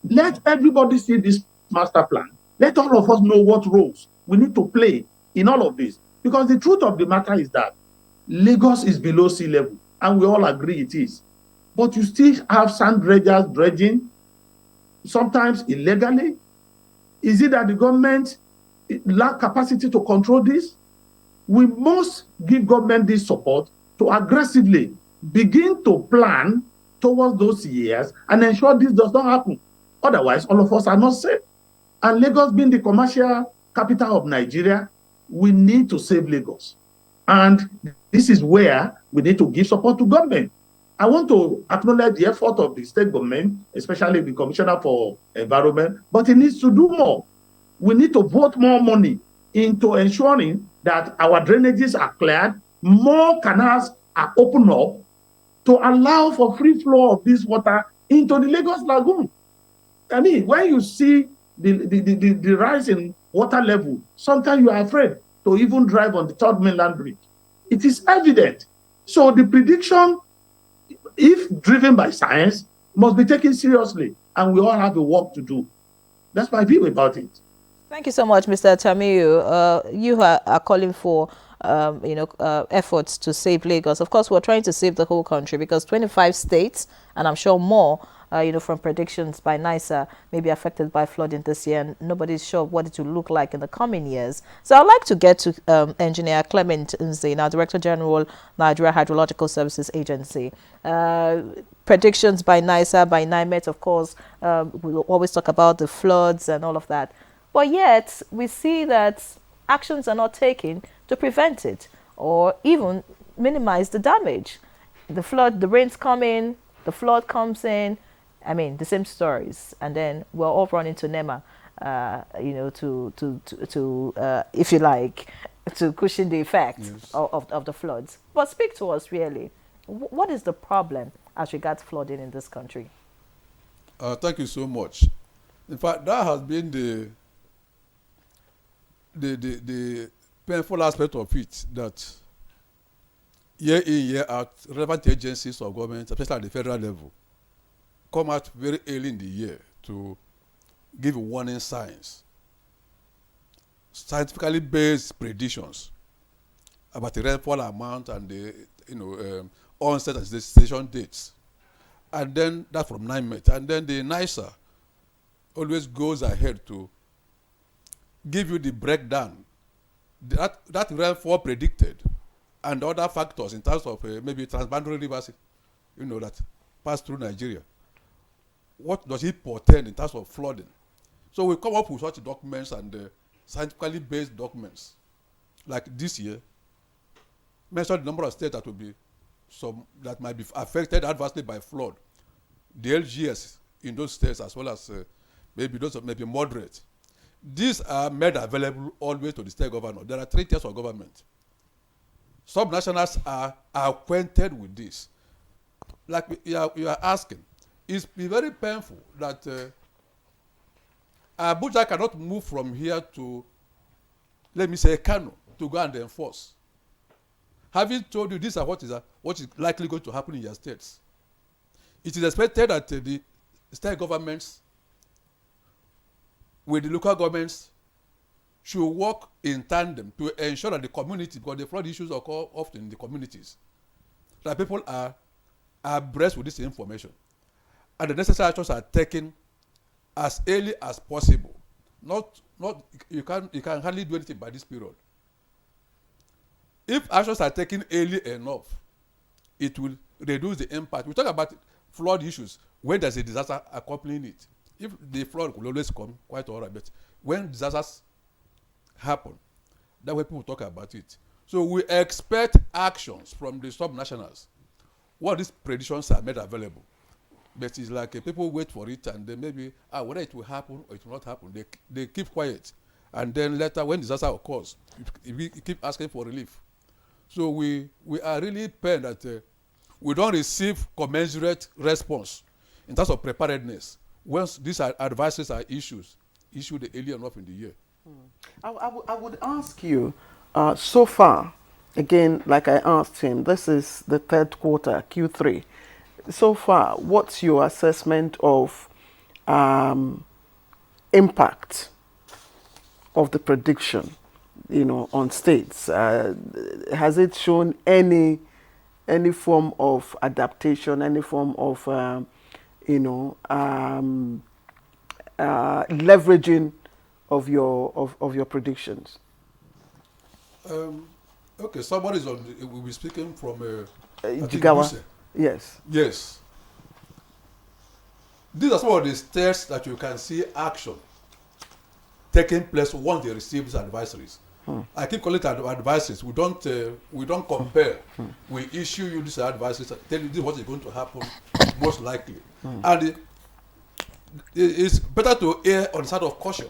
Let everybody see this master plan. Let all of us know what roles we need to play in all of this. Because the truth of the matter is that Lagos is below sea level, and we all agree it is. But you still have sand dredgers dredging, sometimes illegally. Is it that the government lack capacity to control this? We must give government this support to aggressively begin to plan towards those years and ensure this does not happen. Otherwise, all of us are not safe. And Lagos being the commercial capital of Nigeria, we need to save Lagos. And this is where we need to give support to government. I want to acknowledge the effort of the state government, especially the Commissioner for Environment, but it needs to do more. We need to vote more money into ensuring that our drainages are cleared, more canals are opened up to allow for free flow of this water into the Lagos Lagoon. I mean, when you see the rise in water level, sometimes you are afraid to even drive on the third mainland bridge. It is evident. So the prediction, if driven by science, must be taken seriously, and we all have a work to do. That's my view about it. Thank you so much, Mr. Tamiyu. You are calling for efforts to save Lagos. Of course, we're trying to save the whole country because 25 states, and I'm sure more, from predictions by NISA, may be affected by flooding this year, and nobody's sure what it will look like in the coming years. So I'd like to get to Engineer Clement Nze, now Director General, Nigeria Hydrological Services Agency. Predictions by NISA, by NIMET, of course, we'll always talk about the floods and all of that. But yet, we see that actions are not taken to prevent it or even minimize the damage. The rains come in, the flood comes in, I mean, the same stories, and then we're all running to NEMA, if you like, to cushion the effect of the floods. But speak to us really. What is the problem as regards flooding in this country? Thank you so much. In fact, that has been the painful aspect of it, that year in, year out, relevant agencies of government, especially at the federal level, come out very early in the year to give warning signs, scientifically based predictions about the rainfall amount and the onset and cessation dates. And then that's from NIMET. And then the NISA always goes ahead to give you the breakdown that rainfall predicted and other factors in terms of maybe transboundary rivers, that pass through Nigeria. What does it portend in terms of flooding? So we come up with such documents and scientifically based documents. Like this year, mention the number of states that might be affected adversely by flood. The LGS in those states, as well as maybe those may be moderate. These are made available always to the state governor. There are 3 tiers of government. Subnationals are acquainted with this. Like you are asking, it's very painful that Abuja cannot move from here to, let me say, Kano to go and enforce. Having told you this is what is likely going to happen in your states, it is expected that the state governments with the local governments should work in tandem to ensure that the community, because the flood issues occur often in the communities, that people are abreast with this information and the necessary actions are taken as early as possible. You can hardly do anything by this period. If actions are taken early enough, it will reduce the impact. We talk about flood issues when there's a disaster accompanying it. If the flood will always come, quite all right, but when disasters happen, that's when people talk about it. So we expect actions from the subnationals. What these predictions are made available. But it's like people wait for it and then maybe whether it will happen or it will not happen. They keep quiet. And then later when disaster occurs, we keep asking for relief. So we are really pained that we don't receive commensurate response in terms of preparedness once these advices are issued early enough in the year. I would ask you, so far, again, like I asked him, this is the 3rd quarter, Q3. So far, what's your assessment of impact of the prediction, on states? Has it shown any form of adaptation, any form of, leveraging of your predictions? Okay, somebody will be speaking from Jigawa. Yes. Yes. These are some of the states that you can see action taking place once they receive these advisories. I keep calling it advisories. We don't compare. We issue you these advisories, tell you this is what is going to happen most likely. And it's better to err on the side of caution.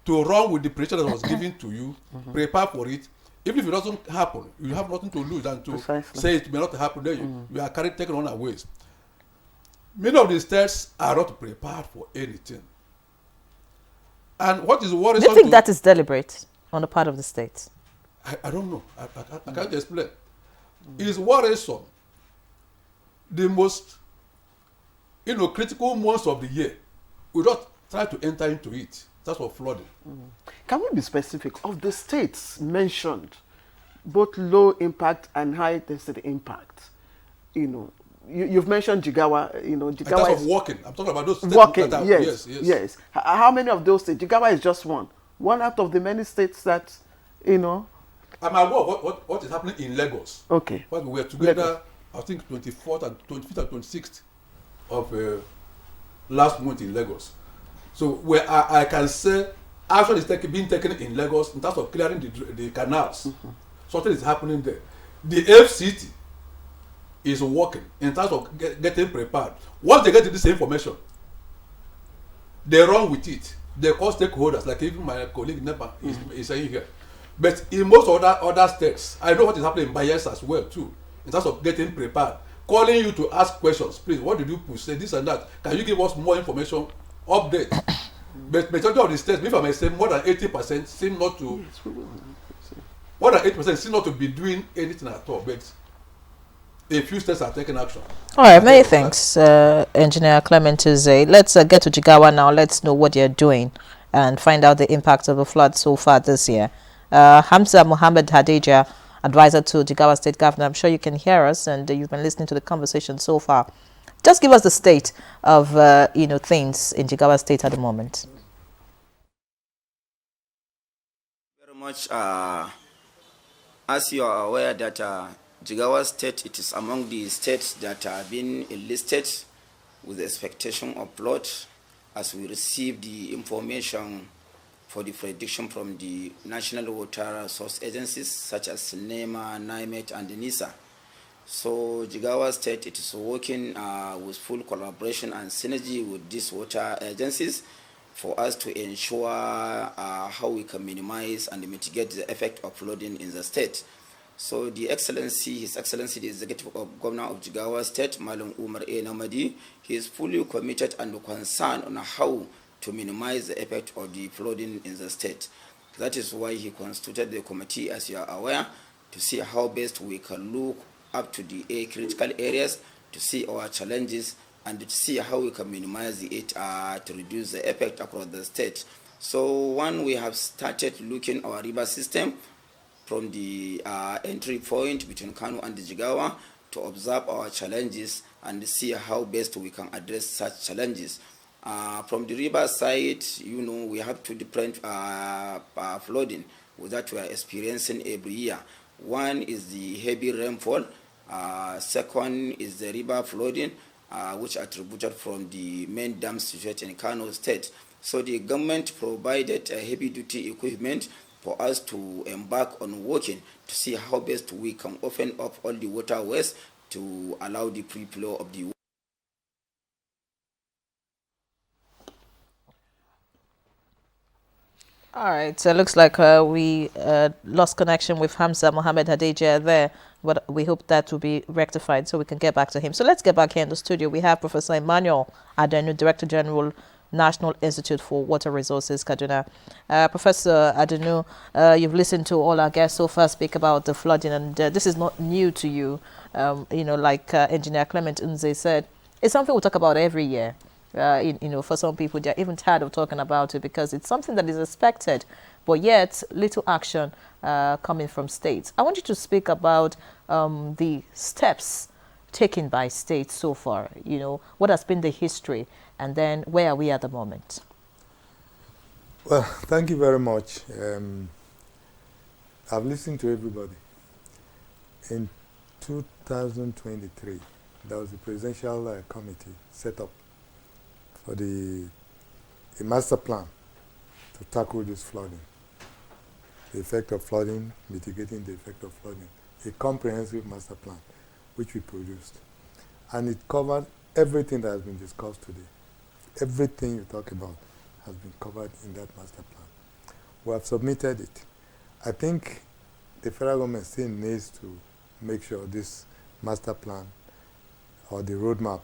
To run with the prediction that was given to you, prepare for it. Even if it doesn't happen, you have nothing to lose than to say it may not happen. Then you are taken unawares. Many of the states are not prepared for anything. And what is worrisome? Do you think that is deliberate on the part of the states? I don't know. I can't explain. It is worrisome. The most critical months of the year, we don't try to enter into it. That's what flooding. Can we be specific of the states mentioned, both low impact and high intensity impact? You've mentioned Jigawa. Jigawa is walking. I'm talking about those states. Walking, yes. How many of those states? Jigawa is just one out of the many states that, I'm aware of what is happening in Lagos. Okay. But we were together, Lagos. I think 24th and 25th and 26th of last month in Lagos. So where I can say action is being taken in Lagos in terms of clearing the canals. Something is happening there. The FCT is working in terms of getting prepared. Once they get this information, they run with it. They call stakeholders, like even my colleague Nepa is saying here. But in most other states, I know what is happening in Bayelsa as well too, in terms of getting prepared. Calling you to ask questions, please, what did you say, this and that? Can you give us more information? Update. But majority of the states, if I may say more than 80%, seem not to More than 8% seem not to be doing anything at all, but a few states are taking action. All right, many thanks, Engineer Clement Tuze. Let's get to Jigawa now. Let's know what they're doing and find out the impact of the flood so far this year. Hamza Mohammed Hadija, advisor to Jigawa State Governor. I'm sure you can hear us, and you've been listening to the conversation so far. Just give us the state of things in Jigawa State at the moment. Very much. As you are aware that Jigawa State, it is among the states that have been enlisted with the expectation of flood, as we receive the information for the prediction from the national water resource agencies such as NEMA, NIMET, and NISA. So Jigawa State, it is working with full collaboration and synergy with these water agencies for us to ensure how we can minimize and mitigate the effect of flooding in the state. So the Excellency, His Excellency, the Executive Governor of Jigawa State, Malum Umar A. Namadi, he is fully committed and concerned on how to minimize the effect of the flooding in the state. That is why he constituted the committee, as you are aware, to see how best we can look up to the critical areas, to see our challenges, and to see how we can minimize it to reduce the effect across the state. So one, we have started looking our river system from the entry point between Kano and the Jigawa to observe our challenges and see how best we can address such challenges. From the river side, we have two different flooding that we are experiencing every year. One is the heavy rainfall. Second is the river flooding, which are attributed from the main dams situated in Kano State. So the government provided heavy-duty equipment for us to embark on working to see how best we can open up all the waterways to allow the free flow of the water. All right, so it looks like we lost connection with Hamza Mohammed Hadija there, but we hope that will be rectified so we can get back to him. So let's get back here in the studio. We have Professor Emmanuel Adenu, Director General, National Institute for Water Resources, Kaduna. Professor Adenu, you've listened to all our guests so far speak about the flooding, and this is not new to you. Like Engineer Clement Nze said, it's something we talk about every year. For some people, they're even tired of talking about it because it's something that is expected, but yet little action coming from states. I want you to speak about the steps taken by states so far. What has been the history, and then where are we at the moment? Well, thank you very much. I've listened to everybody. In 2023, there was a presidential committee set up for a master plan to tackle this flooding, the effect of flooding, mitigating the effect of flooding, a comprehensive master plan, which we produced. And it covered everything that has been discussed today. Everything you talk about has been covered in that master plan. We have submitted it. I think the federal government still needs to make sure this master plan or the roadmap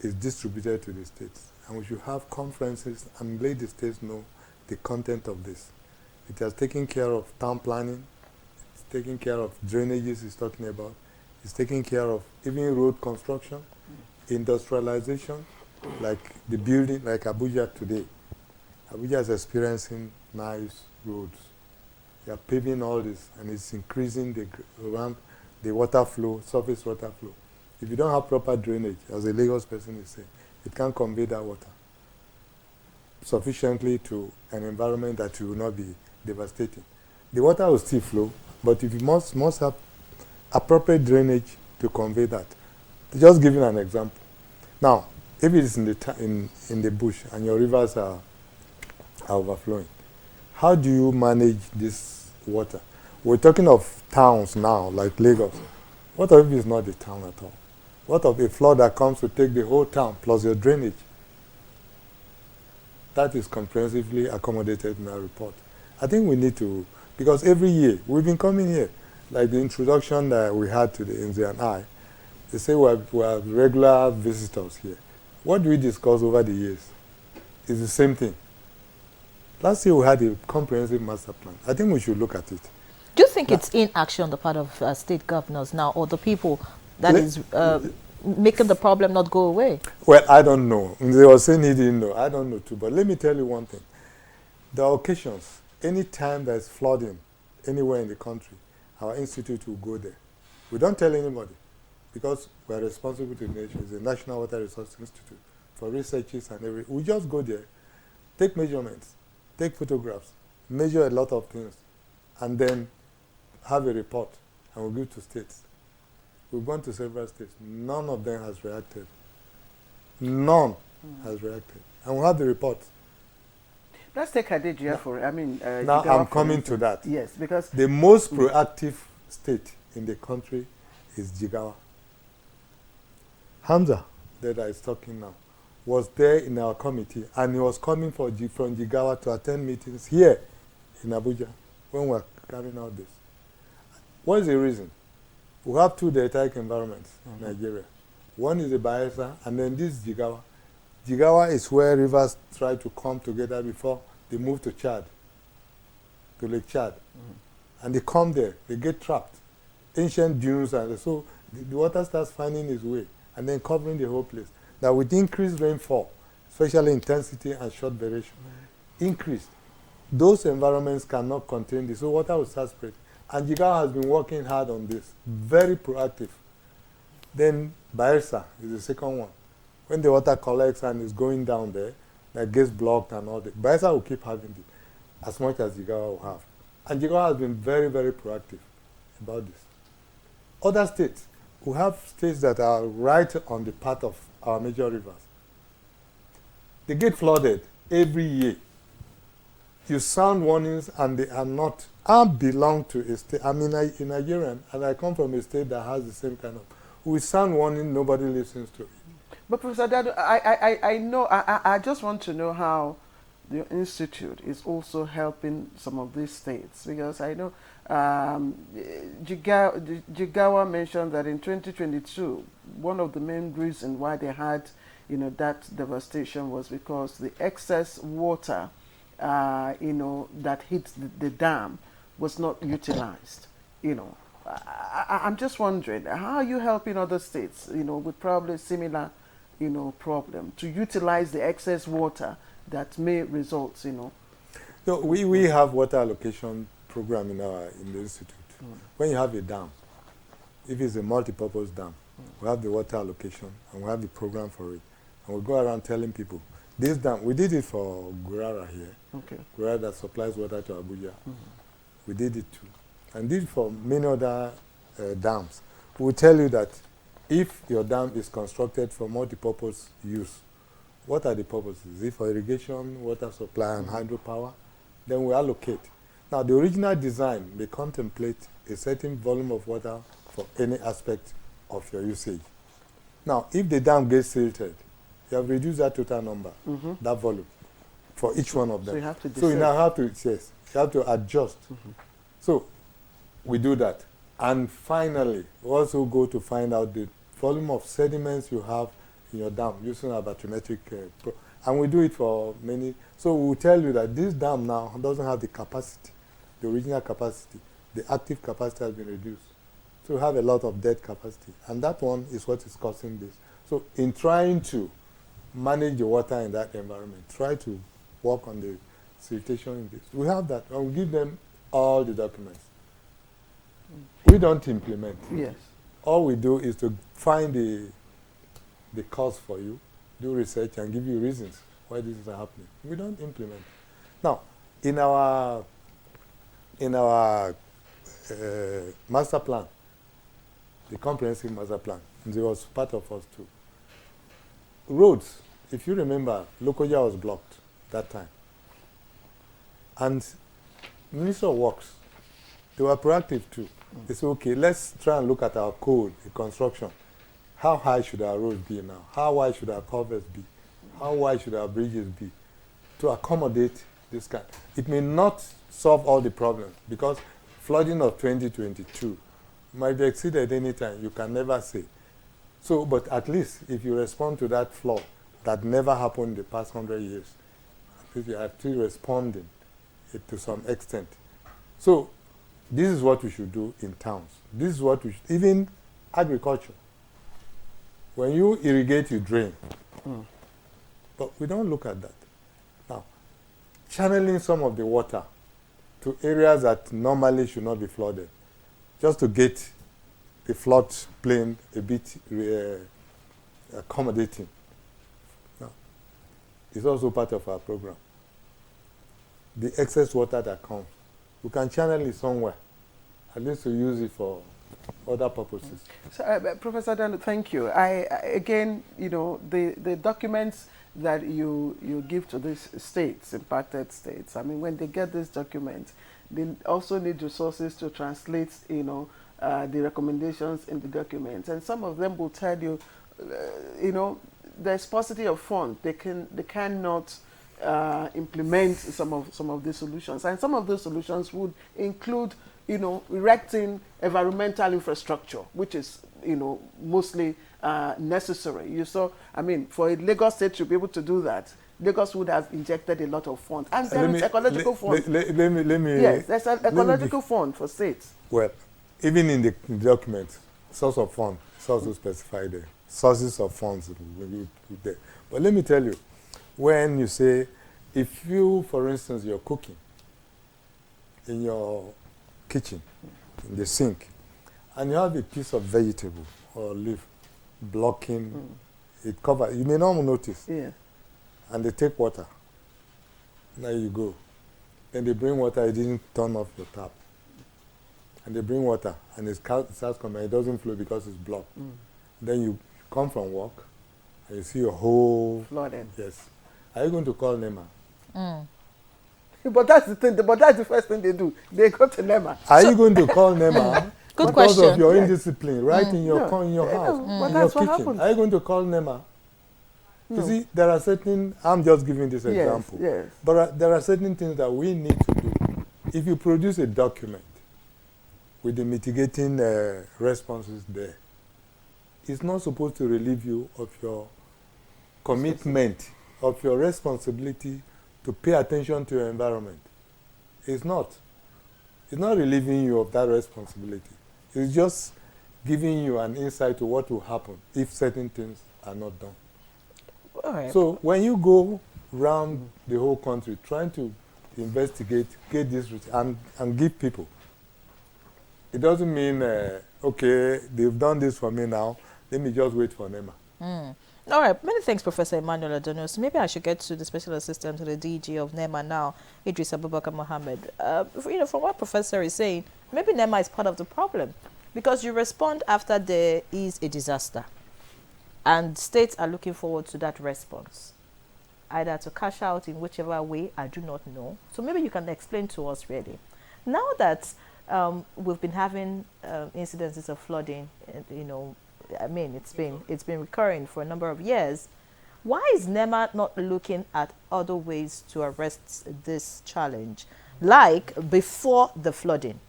is distributed to the states. And we should have conferences and let the states know the content of this. It has taken care of town planning, it's taking care of drainages it's talking about, it's taking care of even road construction, industrialization, like the building, like Abuja today. Abuja is experiencing nice roads. They are paving all this, and it's increasing the water flow, surface water flow. If you don't have proper drainage, as a Lagos person is saying, it can't convey that water sufficiently to an environment that will not be devastating. The water will still flow, but if you must have appropriate drainage to convey that. Just giving an example. Now, if it is in the bush and your rivers are overflowing, how do you manage this water? We're talking of towns now, like Lagos. What if it's not a town at all? What of a flood that comes to take the whole town plus your drainage? That is comprehensively accommodated in our report. I think we need to, because every year we've been coming here, like the introduction that we had to the NZ and I, they say we have regular visitors here. What do we discuss over the years? It's the same thing. Last year we had a comprehensive master plan. I think we should look at it. Do you think it's inaction on the part of state governors now, or the people that is making the problem not go away? Well, I don't know. They were saying he didn't know. I don't know too. But let me tell you one thing. The occasions, any time there's flooding anywhere in the country, our institute will go there. We don't tell anybody because we're responsible to the nation. It's the National Water Resource Institute for researches and everything. We just go there, take measurements, take photographs, measure a lot of things, and then have a report, and we'll give to states. We've gone to several states. None of them has reacted. None has reacted. And we'll have the report. Let's take Hadejia for, I mean... now Jigawa, I'm coming to that. Yes, because... The most proactive state in the country is Jigawa. Hamza, that I was talking now, was there in our committee, and he was coming from Jigawa to attend meetings here in Abuja when we were carrying out this. What is the reason? We have two deltaic environments in Nigeria. One is the Bayelsa, and then this is Jigawa. Jigawa is where rivers try to come together before they move to Chad, to Lake Chad. And they come there, they get trapped. Ancient dunes, and so the water starts finding its way and then covering the whole place. Now with increased rainfall, especially intensity and short duration, increased, those environments cannot contain this, so water will start spreading. And Jigawa has been working hard on this, very proactive. Then Bayelsa is the second one. When the water collects and is going down there, that gets blocked and all that, Bayelsa will keep having it as much as Jigawa will have. And Jigawa has been very, very proactive about this. Other states, we have states that are right on the path of our major rivers. They get flooded every year. You sound warnings and they are not. I belong to a state, I'm a Nigerian, and I come from a state that has the same kind of, we sound warning, nobody listens to it. But Professor Dadu, I know, I just want to know how the institute is also helping some of these states, because I know Jigawa mentioned that in 2022, one of the main reasons why they had, that devastation was because the excess water, that hit the dam was not utilized. I'm just wondering, how are you helping other states, with probably similar, problem to utilize the excess water that may result, No, we have water allocation program in the institute. When you have a dam, if it's a multi-purpose dam, we have the water allocation and we have the program for it. And we go around telling people, this dam, we did it for Gurara here. Okay. Gurara that supplies water to Abuja. We did it too. And did it for many other dams. We will tell you that if your dam is constructed for multi-purpose use, what are the purposes? Is it for irrigation, water supply, and hydropower? Then we allocate. Now, the original design, they contemplate a certain volume of water for any aspect of your usage. Now, if the dam gets silted, you have reduced that total number, that volume, for each one of them. So you have to So you now have to, yes, you have to adjust. So we do that. And finally, we also go to find out the volume of sediments you have in your dam using a bathymetric and we do it for many. So we'll tell you that this dam now doesn't have the capacity, the original capacity. The active capacity has been reduced. So we have a lot of dead capacity. And that one is what is causing this. So in trying to manage the water in that environment, try to work on the siltation in this. We have that, and we give them all the documents. We don't implement. Yes. All we do is to find the cause for you, do research, and give you reasons why this is happening. We don't implement. Now, in our master plan, the comprehensive master plan, and it was part of us too. Roads, if you remember, Lokoja was blocked that time. And Minister of Works, they were proactive too. They said, okay, let's try and look at our code, the construction. How high should our roads be now? How wide should our culverts be? How wide should our bridges be? To accommodate this kind. It may not solve all the problems, because flooding of 2022 might be exceeded any time. You can never say. So, but at least if you respond to that flood that never happened in the past 100 years, at least you are still responding to some extent. So this is what we should do in towns. This is what we should, even agriculture. When you irrigate, you drain. But we don't look at that. Now, channeling some of the water to areas that normally should not be flooded, just to get the flood plain a bit accommodating. Now, it's also part of our program. The excess water that comes, we can channel it somewhere, at least to use it for other purposes. So, Professor Dan, thank you. Again, you know, the documents that you give to these states, impacted states, I mean, when they get these documents, they also need resources to translate, you know, the recommendations in the documents. And some of them will tell you, you know, there's paucity of funds. They cannot implement some of these solutions. And some of those solutions would include, you know, erecting environmental infrastructure, which is, you know, mostly necessary. You saw, I mean, for a Lagos state to be able to do that, Lagos would have injected a lot of funds. And there is ecological funds. Let me. Yes, there's an ecological fund for states. Well, even in the document, source of fund, it's also specified there. Sources of funds there. But let me tell you, when you say, if you, for instance, you're cooking in your kitchen, in the sink, and you have a piece of vegetable or leaf blocking it cover, you may not notice. Yeah. And they take water. Now you go. Then they bring water, it didn't turn off the tap. And they bring water, and it starts coming, it doesn't flow because it's blocked. Then you come from work, and you see your whole... flooded. Yes. Are you going to call NEMA? But that's the thing, but that's the first thing they do. They go to NEMA. Are you going to call NEMA? Good because question. of your indiscipline, right in your house, But in that's your what kitchen. happens. Are you going to call NEMA? No. You see, there are certain, I'm just giving this example, yes. but there are certain things that we need to do. If you produce a document with the mitigating responses there, it's not supposed to relieve you of your commitment, of your responsibility to pay attention to your environment. It's not. It's not relieving you of that responsibility. It's just giving you an insight to what will happen if certain things are not done. All right. So when you go around the whole country trying to investigate, get this, and give people, it doesn't mean, okay, they've done this for me now, let me just wait for NEMA. All right, many thanks, Professor Emmanuel Adonis. Maybe I should get to the Special Assistant to the DG of NEMA now, Idris Abubakar Mohammed. You know, from what Professor is saying, maybe NEMA is part of the problem because you respond after there is a disaster. And states are looking forward to that response, either to cash out in whichever way, I do not know. So maybe you can explain to us really. Now that we've been having incidences of flooding, you know, I mean, it's been recurring for a number of years. Why is NEMA not looking at other ways to arrest this challenge, like before the flooding?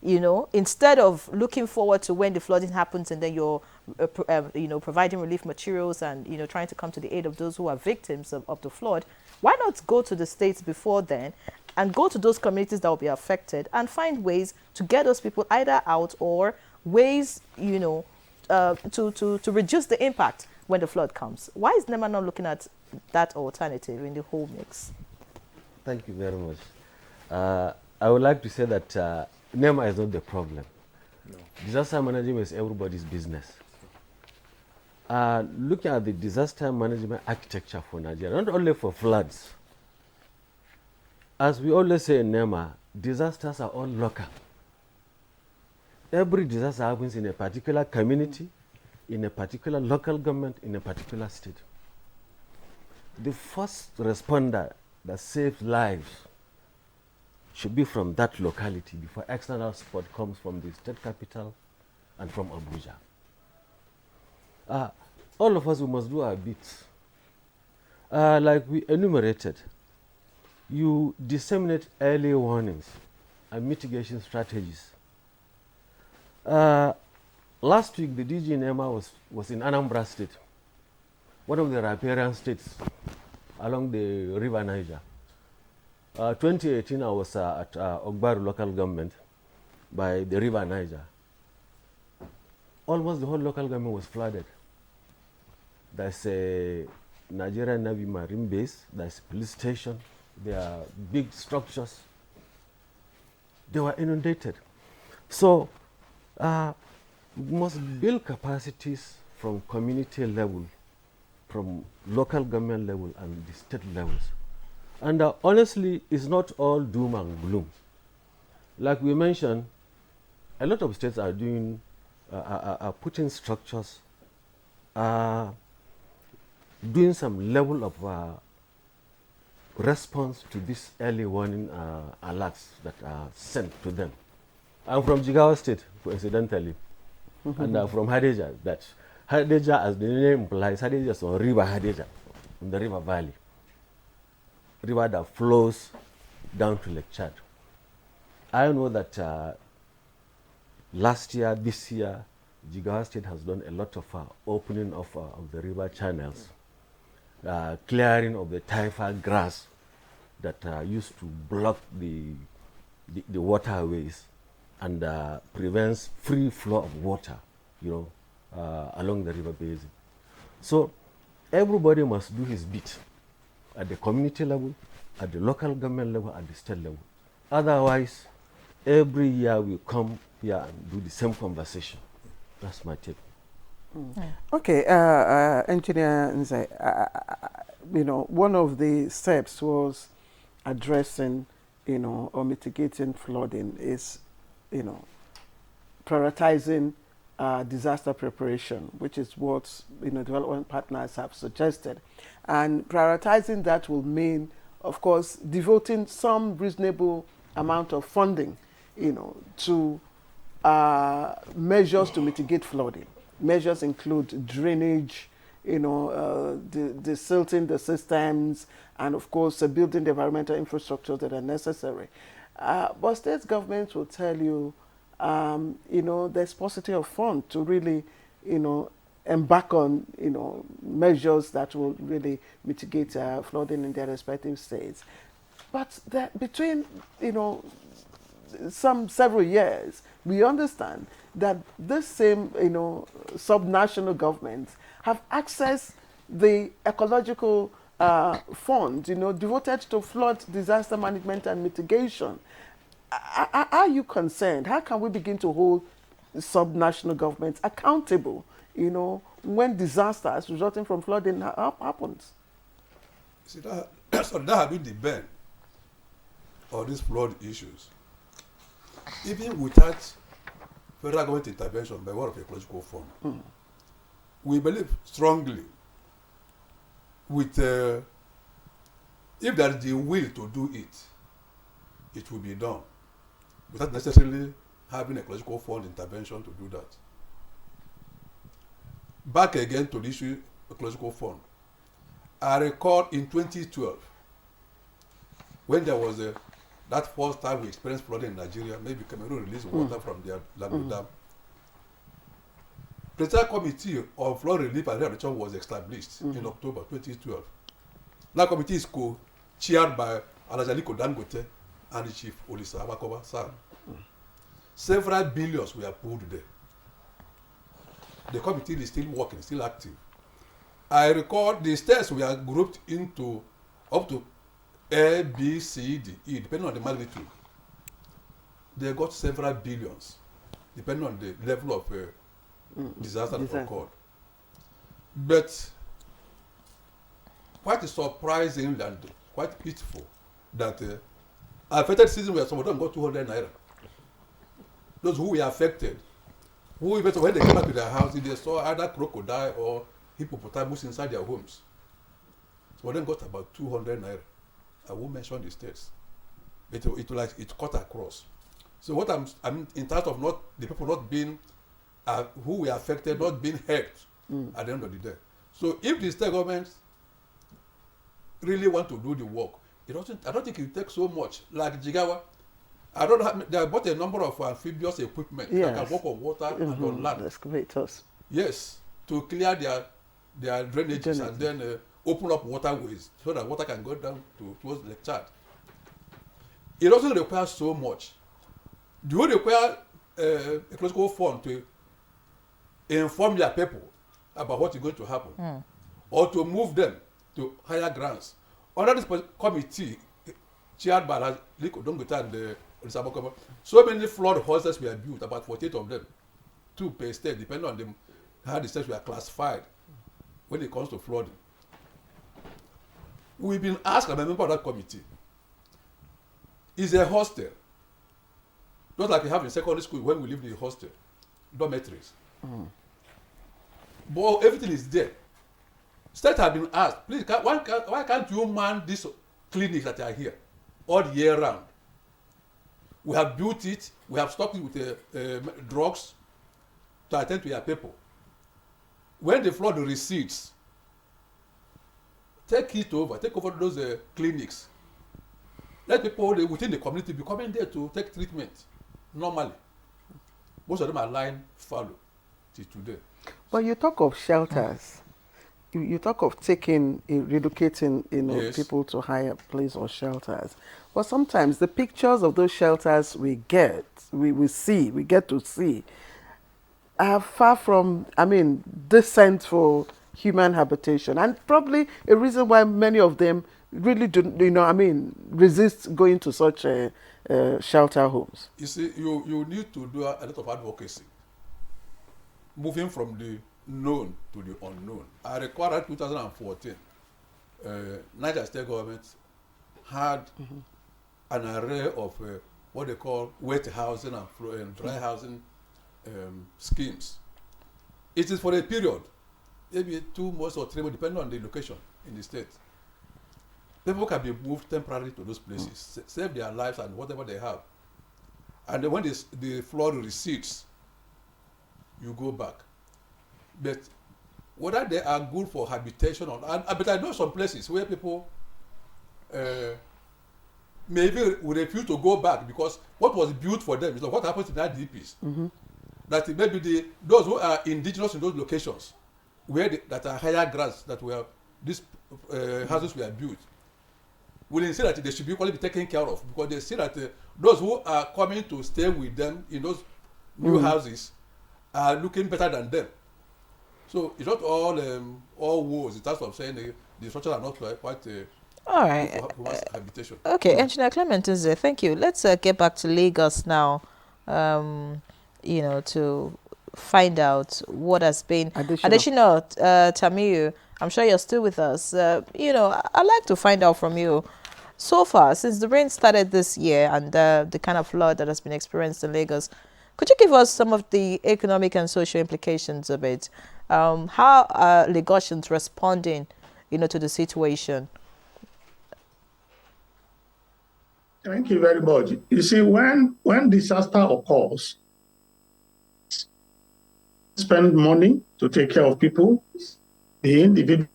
You know, instead of looking forward to when the flooding happens and then you're, you know, providing relief materials and, you know, trying to come to the aid of those who are victims of the flood, why not go to the states before then and go to those communities that will be affected and find ways to get those people either out or ways, you know, to reduce the impact when the flood comes? Why is NEMA not looking at that alternative in the whole mix? Thank you very much. I would like to say that NEMA is not the problem. No. Disaster management is everybody's business. Looking at the disaster management architecture for Nigeria, not only for floods. As we always say in NEMA, disasters are all local. Every disaster happens in a particular community, in a particular local government, in a particular state. The first responder that saves lives should be from that locality before external support comes from the state capital and from Abuja. All of us, we must do our bits. Like we enumerated, you disseminate early warnings and mitigation strategies. Last week, the DG in NEMA was in Anambra State, one of the riparian states along the river Niger. 2018, I was at Ogbaru local government by the river Niger. Almost the whole local government was flooded. There's a Nigerian Navy Marine base, there's a police station, there are big structures. They were inundated. So we must build capacities from community level, from local government level and the state levels. And honestly, it's not all doom and gloom. Like we mentioned, a lot of states are doing, are putting structures, doing some level of response to this early warning alerts that are sent to them. I'm from Jigawa State, coincidentally, and from Hadeja. That Hadeja, as the name implies, Hadeja is on River Hadeja, in the river valley, river that flows down to Lake Chad. I know that last year, this year, Jigawa State has done a lot of opening of the river channels, clearing of the taifa grass that used to block the waterways and prevents free flow of water, along the river basin. So everybody must do his bit at the community level, at the local government level, at the state level. Otherwise, every year we come here and do the same conversation. That's my take. Okay, Engineer Nze, one of the steps was addressing, or mitigating flooding is, prioritizing disaster preparation, which is what, development partners have suggested. And prioritizing that will mean, of course, devoting some reasonable amount of funding, to measures to mitigate flooding. Measures include drainage, desilting the systems, and of course, building the environmental infrastructure that are necessary. But state governments will tell you, there's paucity of funds to really, embark on, measures that will really mitigate flooding in their respective states. But between, several years, we understand that this same, subnational governments have accessed the ecological fund, devoted to flood disaster management and mitigation. Are you concerned? How can we begin to hold subnational governments accountable, when disasters resulting from flooding happens? See, that has been the bane of these flood issues. Even without federal government intervention by way of ecological fund, we believe strongly with if there is the will to do it, it will be done without necessarily having ecological fund intervention to do that. Back again to the issue of ecological fund. I recall in 2012 when there was that first time we experienced flooding in Nigeria, maybe Cameroon released water from their Lamu Dam. Presidential Committee on Flood Relief and Rehabilitation was established in October 2012. That committee is co-chaired by Alajaliko Dangote and the Chief Olisa Abakoba Sir. Several billions were pulled there. The committee is still working, still active. I recall the states were grouped into up to A, B, C, D, E, depending on the magnitude. They got several billions, depending on the level of disaster that occurred. But quite surprising and quite pitiful that affected citizens were some of them got 200 naira. Those who were affected, who even when they came back to their house, they saw either crocodile or hippopotamus inside their homes. Some of them got about 200 naira. I won't mention the states. It cut across. So what I'm in terms of not the people not being who were affected, not being helped at the end of the day. So if the state governments really want to do the work, I don't think it will take so much. Like Jigawa, they bought a number of amphibious equipment that can work on water and on land. Excavators. Yes, to clear their drainages and then open up waterways so that water can go down towards Lake Chad. it also requires so much. Do you require a political fund to inform their people about what is going to happen, or to move them to higher grants? Under this committee, chaired by Liko Dongota and the Sabokoma, so many flood houses were built, about 48 of them, 2 per state, depending on how the states were classified when it comes to flooding. We've been asked, I'm a member of that committee, is a hostel, just like we have in secondary school when we live in the hostel, dormitories. But everything is there. States have been asked, please, why can't you man these clinics that are here all year round? We have built it, we have stocked it with drugs to attend to your people. When the flood recedes, take over those clinics. Let people within the community be coming there to take treatment normally. Most of them are lying fallow till today. But you talk of shelters. You talk of relocating, Yes. people to higher place or shelters. But sometimes the pictures of those shelters we get to see, are far from, decent for human habitation, and probably a reason why many of them really do, resist going to such shelter homes. You see, you need to do a lot of advocacy, moving from the known to the unknown. I recall that 2014, Niger State government had an array of what they call wet housing and dry housing schemes. It is for a period, maybe 2 months or 3 months, depending on the location in the state. People can be moved temporarily to those places, save their lives and whatever they have. And then when the flood recedes, you go back. But whether they are good for habitation or not, but I know some places where people maybe will refuse to go back because what was built for them is not what happens in IDPs. That maybe those who are indigenous in those locations, that are higher grants that these houses were built, will insist that they should be equally be taken care of, because they see that those who are coming to stay with them in those new houses are looking better than them. So it's not all woes in terms of saying the structures are not quite all right. habitation. Okay, Engineer Clement is there. Thank you. Let's get back to Lagos now. To find out what has been. Additional Tamiyu, I'm sure you're still with us. I'd like to find out from you, so far, since the rain started this year and the kind of flood that has been experienced in Lagos, could you give us some of the economic and social implications of it? How are Lagosians responding, to the situation? Thank you very much. You see, when disaster occurs, spend money to take care of people, the individual.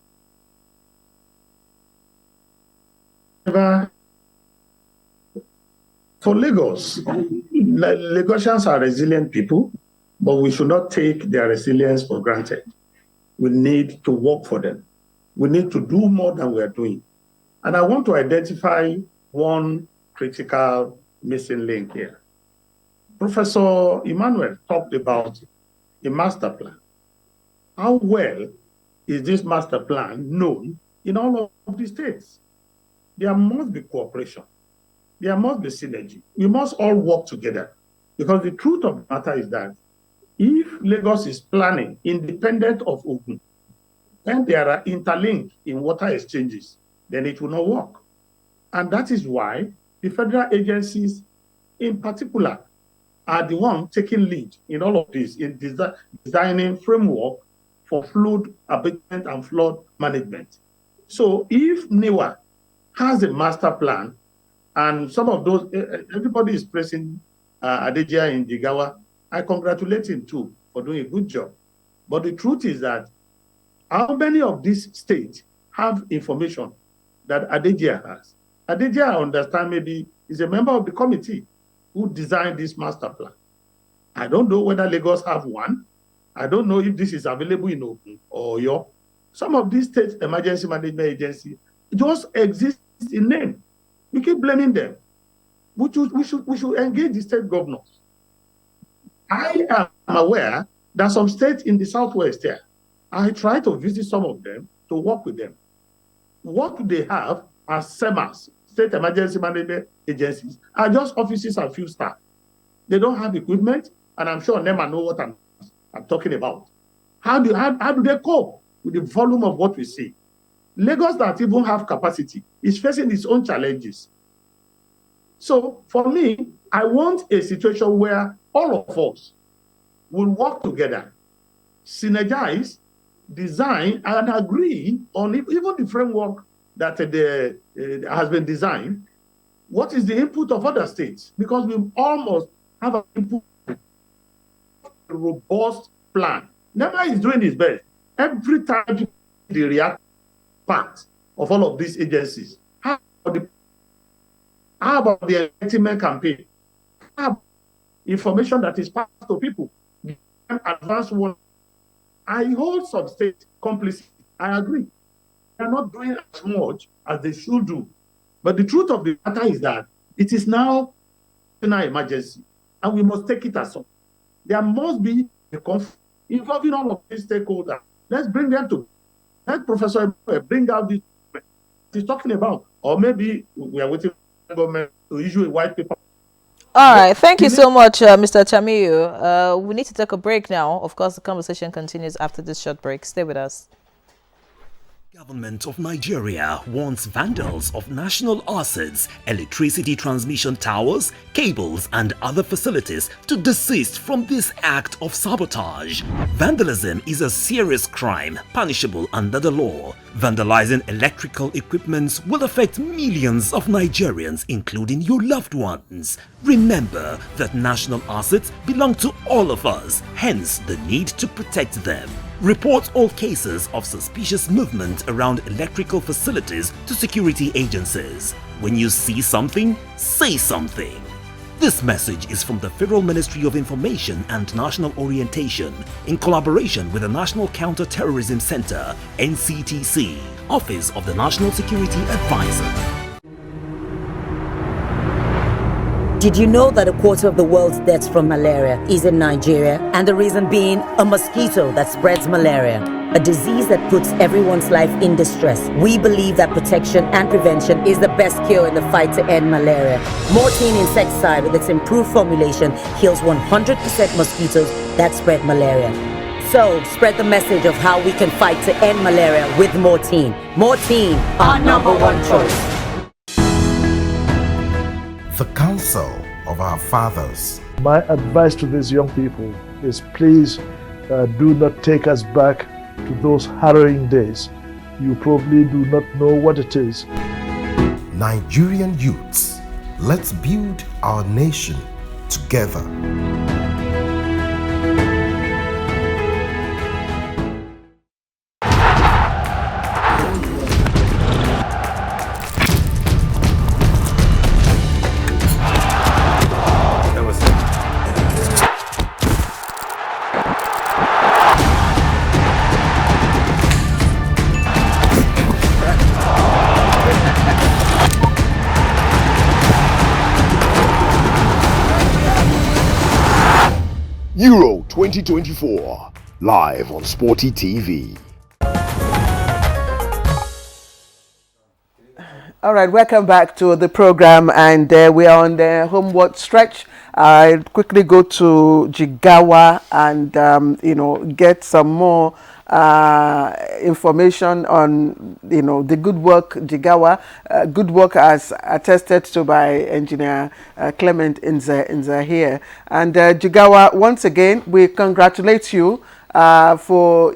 For Lagos, Lagosians are resilient people, but we should not take their resilience for granted. We need to work for them. We need to do more than we are doing. And I want to identify one critical missing link here. Professor Emmanuel talked about a master plan. How well is this master plan known in all of the states? There must be cooperation. There must be synergy. We must all work together, because the truth of the matter is that if Lagos is planning independent of Ogun, and there are interlinked in water exchanges, then it will not work. And that is why the federal agencies in particular are the ones taking lead in all of this, in designing framework for flood abatement and flood management. So if NEWA has a master plan, and some of those, everybody is praising Adejia in Jigawa, I congratulate him too for doing a good job. But the truth is that how many of these states have information that Adejia has? Adejia, I understand, maybe is a member of the committee who designed this master plan. I don't know whether Lagos have one. I don't know if this is available in Ogun or Oyo. Some of these state emergency management agencies just exist in name. We keep blaming them. we should engage the state governors. I am aware that some states in the southwest here, I try to visit some of them to work with them. What they have as SEMAs, State Emergency Management Agencies, are just offices and few staff. They don't have equipment, and I'm sure NEMA know what I'm talking about. How do they cope with the volume of what we see? Lagos that even have capacity is facing its own challenges. So for me, I want a situation where all of us will work together, synergize, design, and agree on even the framework that has been designed. What is the input of other states? Because we almost have a robust plan. NEMA is doing its best. Every time they react part of all of these agencies. How about the enlightenment campaign? How about information that is passed to people? Advanced one. I hold some state complicity. I agree. They are not doing as much as they should do. But the truth of the matter is that it is now an emergency, and we must take it as such. There must be a conflict involving all of these stakeholders. Let's bring them to. Let Professor bring out this he's talking about, or maybe we are waiting for the government to issue a white paper. All right, thank you so much, Mr. Chamiyu. We need to take a break now. Of course, the conversation continues after this short break. Stay with us. Government of Nigeria warns vandals of national assets, electricity transmission towers, cables and other facilities to desist from this act of sabotage. Vandalism is a serious crime punishable under the law. Vandalizing electrical equipment will affect millions of Nigerians, including your loved ones. Remember that national assets belong to all of us, hence the need to protect them. Report all cases of suspicious movement around electrical facilities to security agencies. When you see something, say something. This message is from the Federal Ministry of Information and National Orientation in collaboration with the National Counter-Terrorism Center, NCTC, Office of the National Security Advisor. Did you know that a quarter of the world's deaths from malaria is in Nigeria? And the reason being a mosquito that spreads malaria, a disease that puts everyone's life in distress. We believe that protection and prevention is the best cure in the fight to end malaria. Mortein insecticide with its improved formulation kills 100% mosquitoes that spread malaria. So, spread the message of how we can fight to end malaria with Mortein. Mortein, our number one choice. The counsel of our fathers. My advice to these young people is please do not take us back to those harrowing days. You probably do not know what it is. Nigerian youths, let's build our nation together. Euro 2024, live on Sporty TV. All right, welcome back to the program, and we are on the homeward stretch. I'll quickly go to Jigawa and get some more information on the good work Jigawa, good work as attested to by Engineer Clement Inza here. And Jigawa, once again, we congratulate you for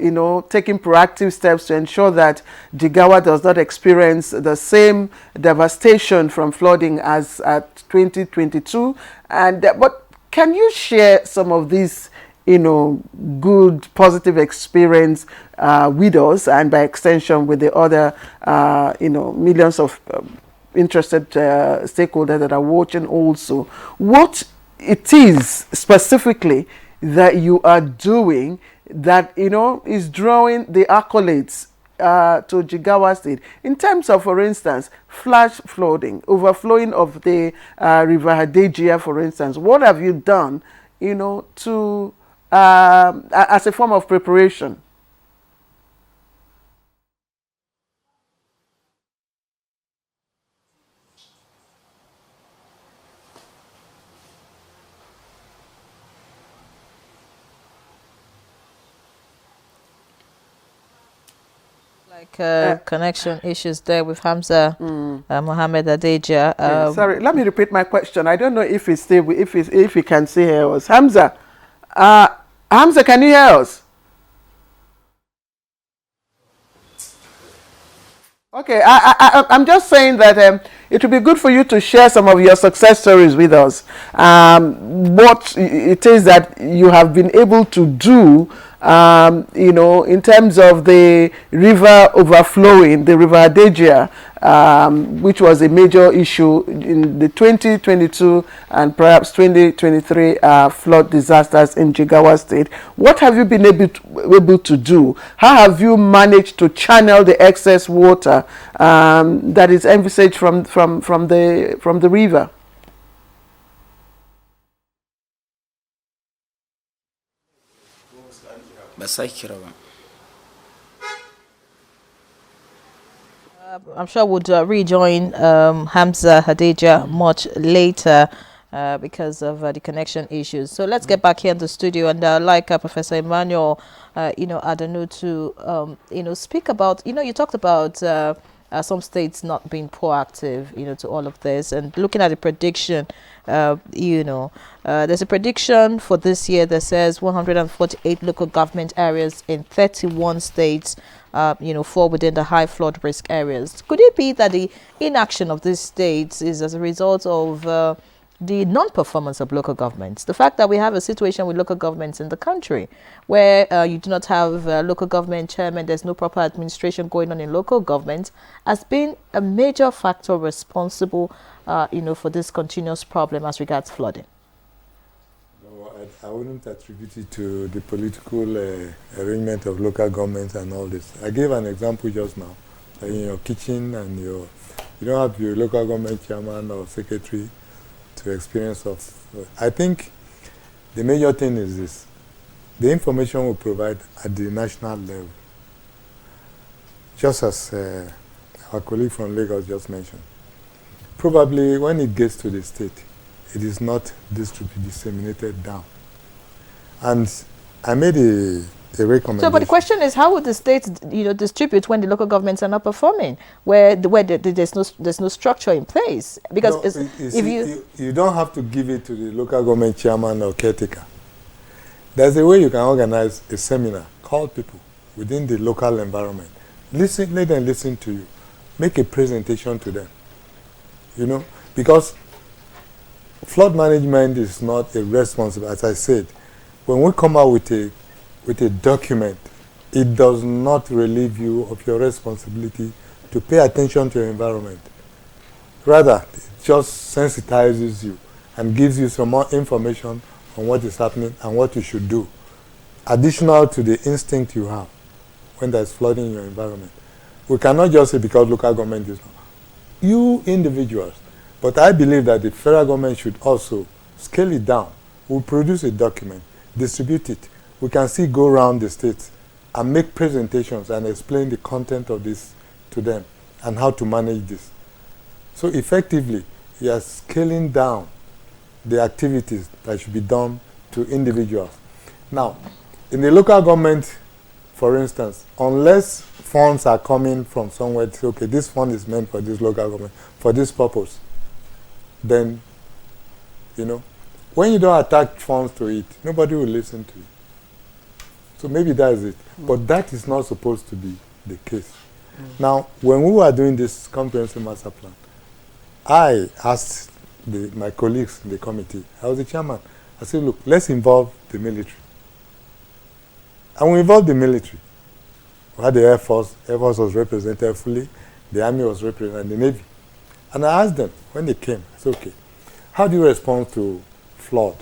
taking proactive steps to ensure that Jigawa does not experience the same devastation from flooding as at 2022. And but can you share some of these good positive experience with us, and by extension with the other millions of interested stakeholders that are watching also, what it is specifically that you are doing that is drawing the accolades to Jigawa State in terms of, for instance, flash flooding, overflowing of the River Hadejia, for instance? What have you done, to as a form of preparation? Connection issues there with Hamza Mohammed Adeja. Sorry, let me repeat my question. I don't know if it's still, if he can see hear us. Hamza, Hamza, can you hear us? Okay, I'm just saying that it would be good for you to share some of your success stories with us. What it is that you have been able to do, in terms of the river overflowing, the River Hadejia, which was a major issue in the 2022 and perhaps 2023 flood disasters in Jigawa State. What have you been able to do? How have you managed to channel the excess water that is envisaged from the river? I'm sure we'll rejoin Hamza Hadeja much later because of the connection issues. So let's get back here in the studio, and like Professor Emmanuel, Adanu to speak about. You talked about some states not being proactive, to all of this, and looking at the prediction. There's a prediction for this year that says 148 local government areas in 31 states fall within the high flood risk areas. Could it be that the inaction of these states is as a result of the non-performance of local governments? The fact that we have a situation with local governments in the country where you do not have local government chairman, there's no proper administration going on in local government, has been a major factor responsible for this continuous problem as regards flooding. I wouldn't attribute it to the political arrangement of local governments and all this. I gave an example just now. In your kitchen and you don't have your local government chairman or secretary to experience of. I think the major thing is this. The information we provide at the national level, just as our colleague from Lagos just mentioned. Probably when it gets to the state, it is not disseminated down. And I made a recommendation. So, but the question is, how would the states, distribute when the local governments are not performing, where there's no structure in place? Because you don't have to give it to the local government chairman or caretaker. There's a way you can organize a seminar, call people within the local environment, let them listen to you, make a presentation to them. Because flood management is not a responsibility. As I said, when we come out with a document, it does not relieve you of your responsibility to pay attention to your environment. Rather, it just sensitizes you and gives you some more information on what is happening and what you should do, additional to the instinct you have when there's flooding in your environment. We cannot just say because local government is not. You individuals. But I believe that the federal government should also scale it down. We'll produce a document, distribute it. We can go around the states and make presentations and explain the content of this to them and how to manage this. So effectively, we are scaling down the activities that should be done to individuals. Now, in the local government, for instance, unless funds are coming from somewhere to say, okay, this fund is meant for this local government, for this purpose, then, when you don't attach funds to it, nobody will listen to you. So maybe that is it. But that is not supposed to be the case. Now, when we were doing this comprehensive master plan, I asked my colleagues in the committee, I was the chairman, I said, look, let's involve the military. And we involved the military. We had the Air Force was represented fully, the Army was represented, and the Navy. And I asked them, when they came, I said, okay, how do you respond to flood?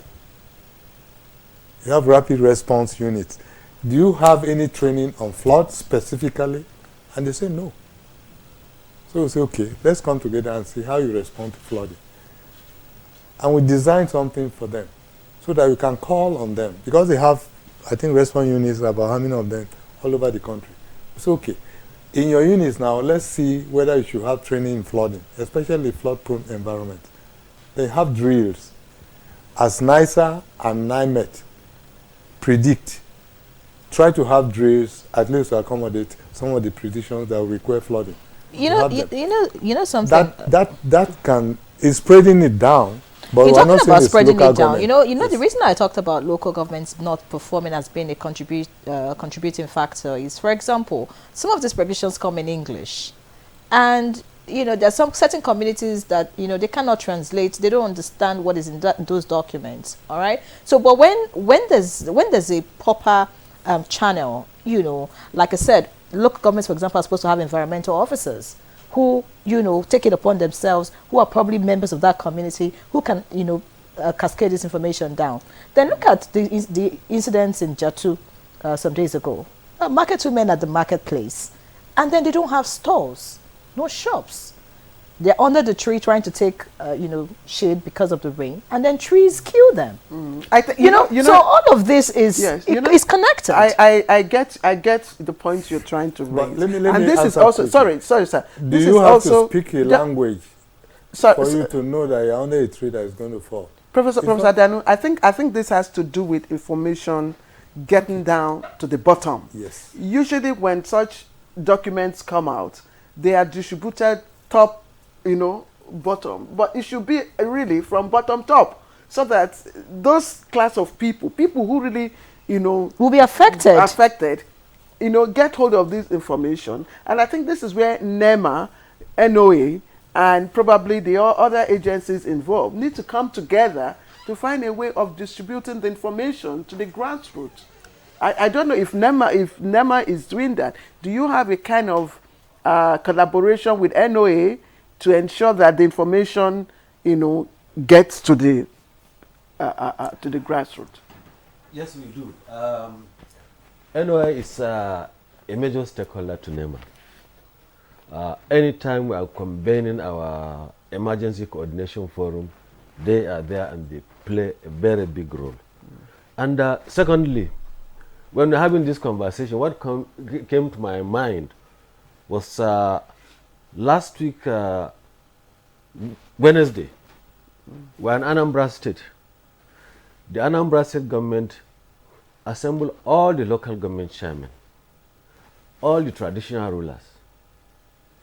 You have rapid response units. Do you have any training on flood specifically? And they say no. So we say, okay, let's come together and see how you respond to flooding. And we design something for them so that we can call on them. Because they have, I think, response units, about how many of them all over the country. It's okay. In your units now, let's see whether you should have training in flooding, especially flood-prone environment. They have drills. As NISA and NIMET predict, try to have drills at least to accommodate some of the predictions that will require flooding. You know something. That can is spreading it down. But you're we're not talking about saying spreading local it down. government. You know the reason I talked about local governments not performing as being a contributing factor is, for example, some of these provisions come in English, and there's some certain communities that they cannot translate. They don't understand what is in those documents. All right. So, but when there's a proper channel, like I said, local governments, for example, are supposed to have environmental officers who, take it upon themselves, who are probably members of that community, who can, cascade this information down. Then look at the incidents in Jatu some days ago. Market women at the marketplace, and then they don't have stores, no shops. They're under the tree trying to take, shade because of the rain, and then trees kill them. So all of this is is connected. I get the point you're trying to raise. Let me and this is also sorry, sir. Do you have to speak a language for you to know that you're under a tree that is going to fall? Professor Danu, I think this has to do with information getting down to the bottom. Yes. Usually when such documents come out, they are distributed top, bottom, but it should be really from bottom top, so that those class of people who really, will be affected, get hold of this information. And I think this is where NEMA, NOA, and probably the other agencies involved need to come together to find a way of distributing the information to the grassroots. I don't know if NEMA is doing that. Do you have a kind of collaboration with NOA to ensure that the information, gets to the grassroots? Yes, we do. NOA is a major stakeholder to NEMA. Anytime we are convening our emergency coordination forum, they are there and they play a very big role. And secondly, when we're having this conversation, what came to my mind was last week, Wednesday, we're in Anambra State. The Anambra State government assembled all the local government chairmen, all the traditional rulers,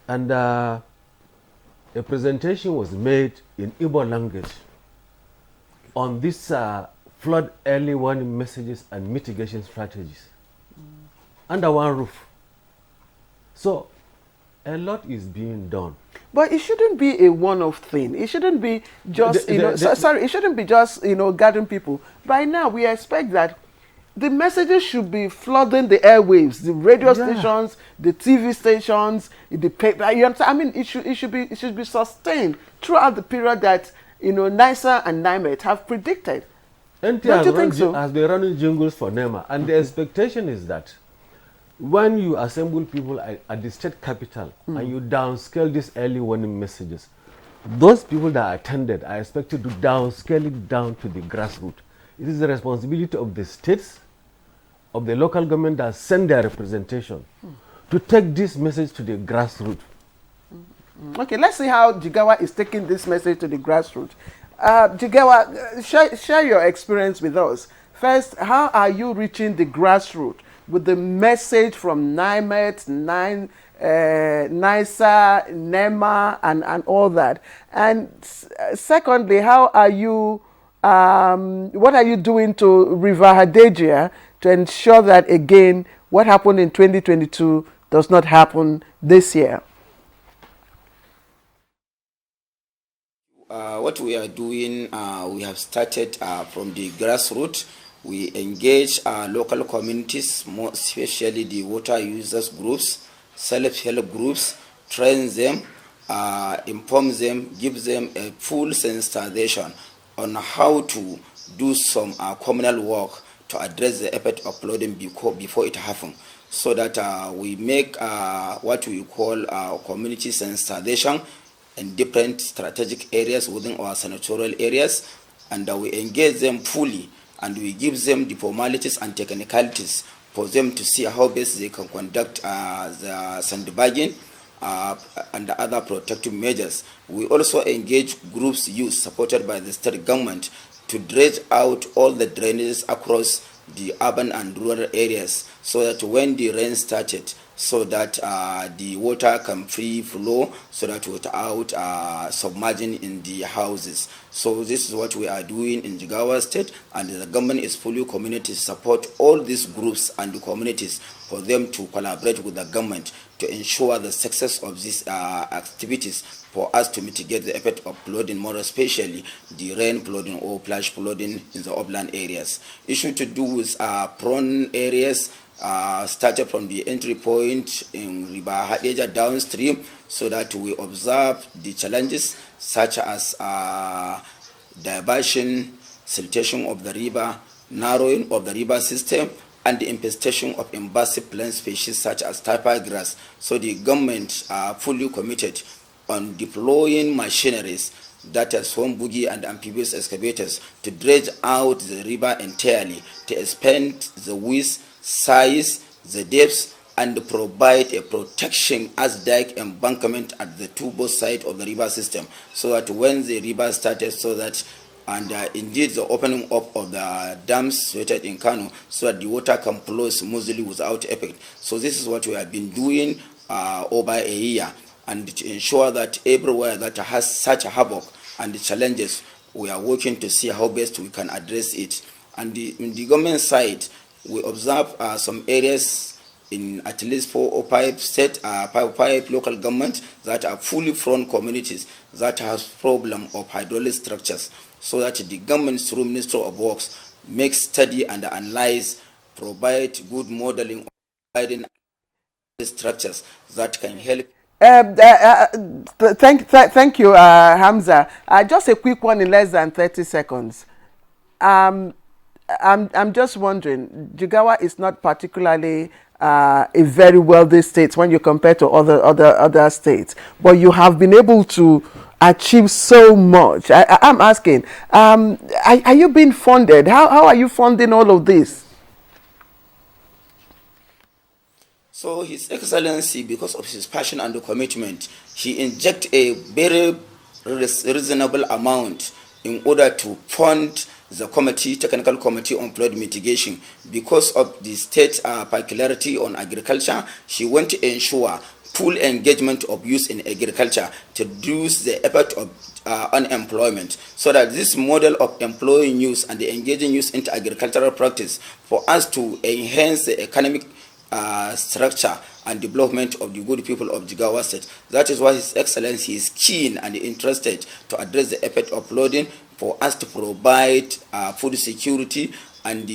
and a presentation was made in Igbo language on this flood early warning messages and mitigation strategies under one roof. So a lot is being done. But it shouldn't be a one-off thing. It shouldn't be just, it shouldn't be just, gathering people. By now, we expect that the messages should be flooding the airwaves, the radio stations, the TV stations, the paper. You understand? I mean, it should be sustained throughout the period that, NISA and NIMET have predicted. NT Don't you think so? has been running jingles for NEMA, and the expectation is that when you assemble people at the state capital and you downscale these early warning messages, those people that attended are expected to downscale it down to the grassroots. It is the responsibility of the states, of the local government that send their representation to take this message to the grassroots. Okay, let's see how Jigawa is taking this message to the grassroots. Jigawa, share your experience with us. First, how are you reaching the grassroots with the message from NIMET, NISA, NEMA, and all that? And secondly, how are you, what are you doing to River Hadegia to ensure that, again, what happened in 2022 does not happen this year? What we are doing, we have started from the grassroots. We engage local communities, more especially the water users groups, self-help groups, train them, inform them, give them a full sensitization on how to do some communal work to address the effect of flooding before it happens, so that we make what we call community sensitization in different strategic areas within our senatorial areas, and we engage them fully, and we give them the formalities and technicalities for them to see how best they can conduct the sandbagging and the other protective measures. We also engage groups youth supported by the state government to dredge out all the drainages across the urban and rural areas, so that when the rain started, so that the water can free flow, so that without submerging in the houses. So this is what we are doing in Jigawa State, and the government is fully committed to support all these groups and the communities for them to collaborate with the government to ensure the success of these activities, for us to mitigate the effect of flooding, more especially the rain flooding or flash flooding in the upland areas. Issue to do with prone areas, started from the entry point in River Hadeja downstream, so that we observe the challenges such as diversion, siltation of the river, narrowing of the river system, and the infestation of invasive plant species such as typhi grass. So the government are fully committed on deploying machineries, that is swamp boogie and amphibious excavators, to dredge out the river entirely, to expand the width, size, the depths, and provide a protection as dike embankment at the both sides of the river system, so that when the river started, so that indeed the opening up of the dams situated in Kano, so that the water can flow smoothly without effect. So this is what we have been doing over a year, and to ensure that everywhere that has such a havoc and the challenges, we are working to see how best we can address it. And in the government side, we observe some areas in at least 4 or 5 state, 5 local governments that are fully front communities that has problem of hydraulic structures, so that the government through Ministry of Works makes study and analyze, provide good modeling of providing structures that can help. Thank you, Hamza. Just a quick one in less than 30 seconds. I'm just wondering, Jigawa is not particularly a very wealthy state when you compare to other states, but you have been able to achieve so much. I'm asking, are you being funded? How are you funding all of this? So His Excellency, because of his passion and the commitment, he inject a very reasonable amount in order to fund the technical committee on flood mitigation. Because of the state peculiarity on agriculture, he went to ensure full engagement of youth in agriculture to reduce the effect of unemployment, so that this model of employing youth and engaging youth into agricultural practice, for us to enhance the economic structure and development of the good people of Jigawa State. That is why His Excellency is keen and interested to address the effect of flooding, for us to provide food security and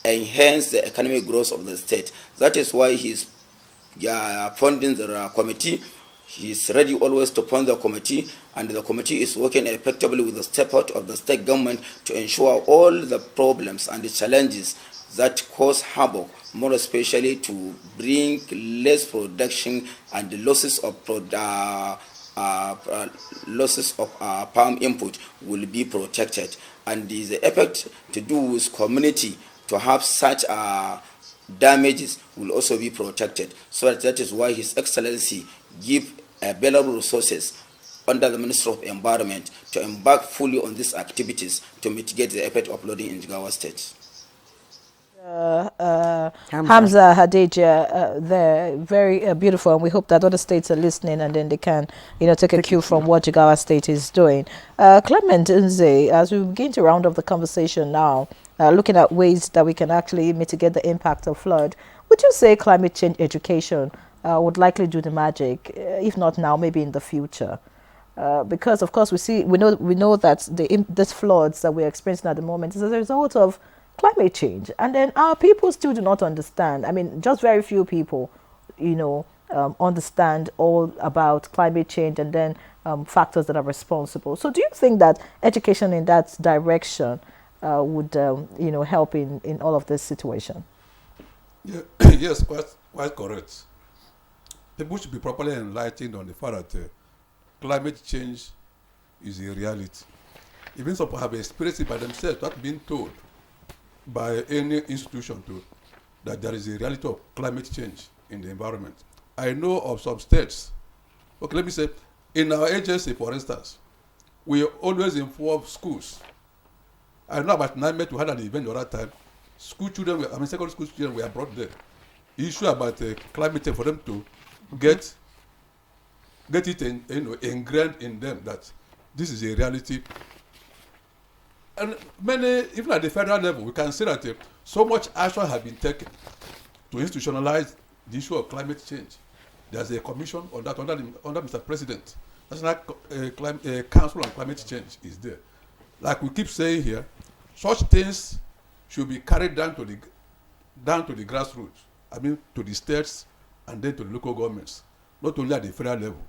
enhance the economic growth of the state. That is why he is funding the committee. He is ready always to fund the committee, and the committee is working effectively with the support of the state government to ensure all the problems and the challenges that cause havoc, more especially to bring less production and the losses of palm input will be protected. And the effect to do with community to have such damages will also be protected. So that is why His Excellency give available resources under the Ministry of Environment to embark fully on these activities to mitigate the effect of flooding in Jigawa State. Hamza Hadeja, they're very beautiful, and we hope that other states are listening, and then they can, take a cue from what Jigawa State is doing. Clement Nze, as we begin to round up the conversation now, looking at ways that we can actually mitigate the impact of flood, would you say climate change education would likely do the magic, if not now, maybe in the future? Because of course we know that these floods that we're experiencing at the moment is as a result of climate change, and then our people still do not understand. I mean, just very few people, understand all about climate change and then factors that are responsible. So do you think that education in that direction would you know, help in all of this situation? Yeah, yes, quite correct. People should be properly enlightened on the fact that climate change is a reality. Even some have experienced it by themselves, not being told by any institution that there is a reality of climate change in the environment. I know of some states. Okay, let me say, in our agency, for instance, we always inform schools. I know about NIMET, we had an event the other time. School children, secondary school children were brought there. Issue about climate change for them to get it ingrained in them that this is a reality. And many, even at the federal level, we can see that so much action has been taken to institutionalize the issue of climate change. There's a commission on that under Mr. President. National Council on Climate Change is there. Like we keep saying here, such things should be carried down to the grassroots. I mean, to the states and then to the local governments, not only at the federal level.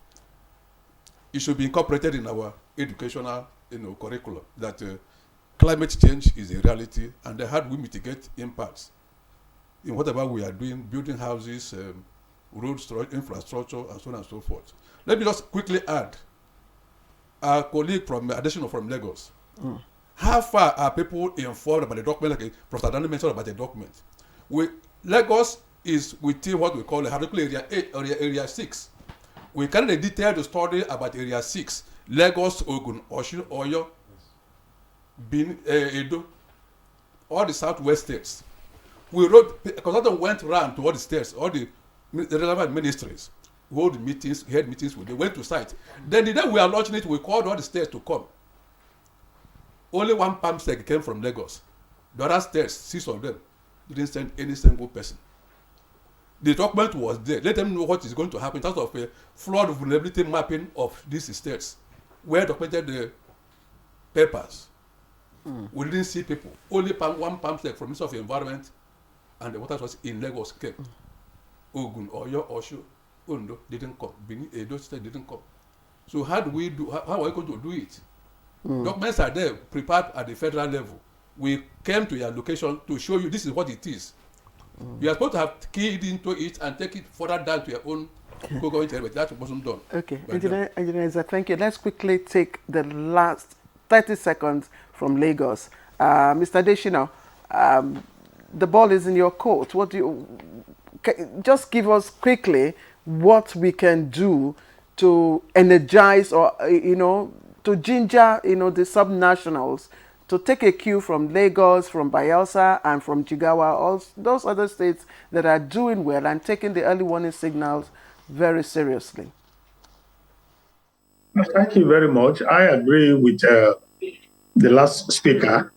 It should be incorporated in our educational, curriculum that climate change is a reality, and how do we mitigate impacts in whatever we are doing, building houses, roads, infrastructure, and so on and so forth. Let me just quickly add, our colleague from Lagos. How far are people informed about the document? Like Professor Daniel mentioned about the document. Lagos is within what we call a Hardcore area 6. We carry a detailed story about area 6, Lagos, Ogun, Osun, Oyo, Benin, Edo, all the southwest states. We wrote, a consultant went around to all the states, all the relevant ministries, we held meetings with them, went to site. Then the day we are launching it, we called all the states to come. Only one palm stake came from Lagos. The other states, 6 of them, didn't send any single person. The document was there. Let them know what is going to happen in terms of a flood vulnerability mapping of these states. Where documented the papers. We didn't see people. Only one palm stake from Ministry of Environment and the water source in Lagos came. Ogun, Oyo, Osun, Ondo didn't come. Benin, Edo State didn't come. So how are we going to do it? Documents are there, prepared at the federal level. We came to your location to show you this is what it is. You are supposed to have keyed into it and take it further down to your own government area, but that wasn't done. Okay, Engineer Isaac, thank you. Let's quickly take the last 30 seconds from Lagos. Mr. Deshino, the ball is in your court. What do you just give us quickly what we can do to energize or to ginger the subnationals to take a cue from Lagos, from Bayelsa, and from Jigawa, all those other states that are doing well and taking the early warning signals very seriously. Thank you very much. I agree with the last speaker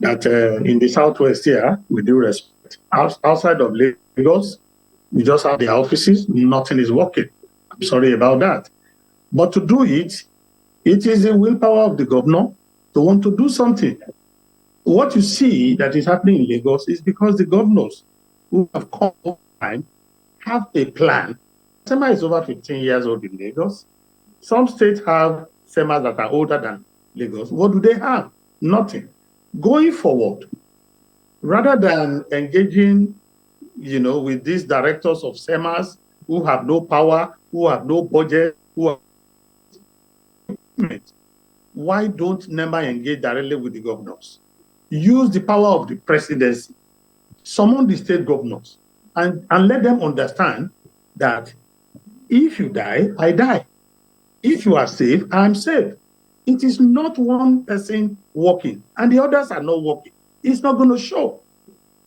that in the Southwest here, with due respect, outside of Lagos, we just have the offices, nothing is working. I'm sorry about that. But to do it, it is the willpower of the governor to want to do something. What you see that is happening in Lagos is because the governors who have come over time have a plan. SEMA is over 15 years old in Lagos. Some states have SEMAs that are older than Lagos. What do they have? Nothing. Going forward, rather than engaging, with these directors of SEMAs who have no power, who have no budget, who have why don't NEMA engage directly with the governors? Use the power of the presidency, summon the state governors, and let them understand that if you die, I die. If you are safe, I am safe. It is not one person working and the others are not working. It's not going to show.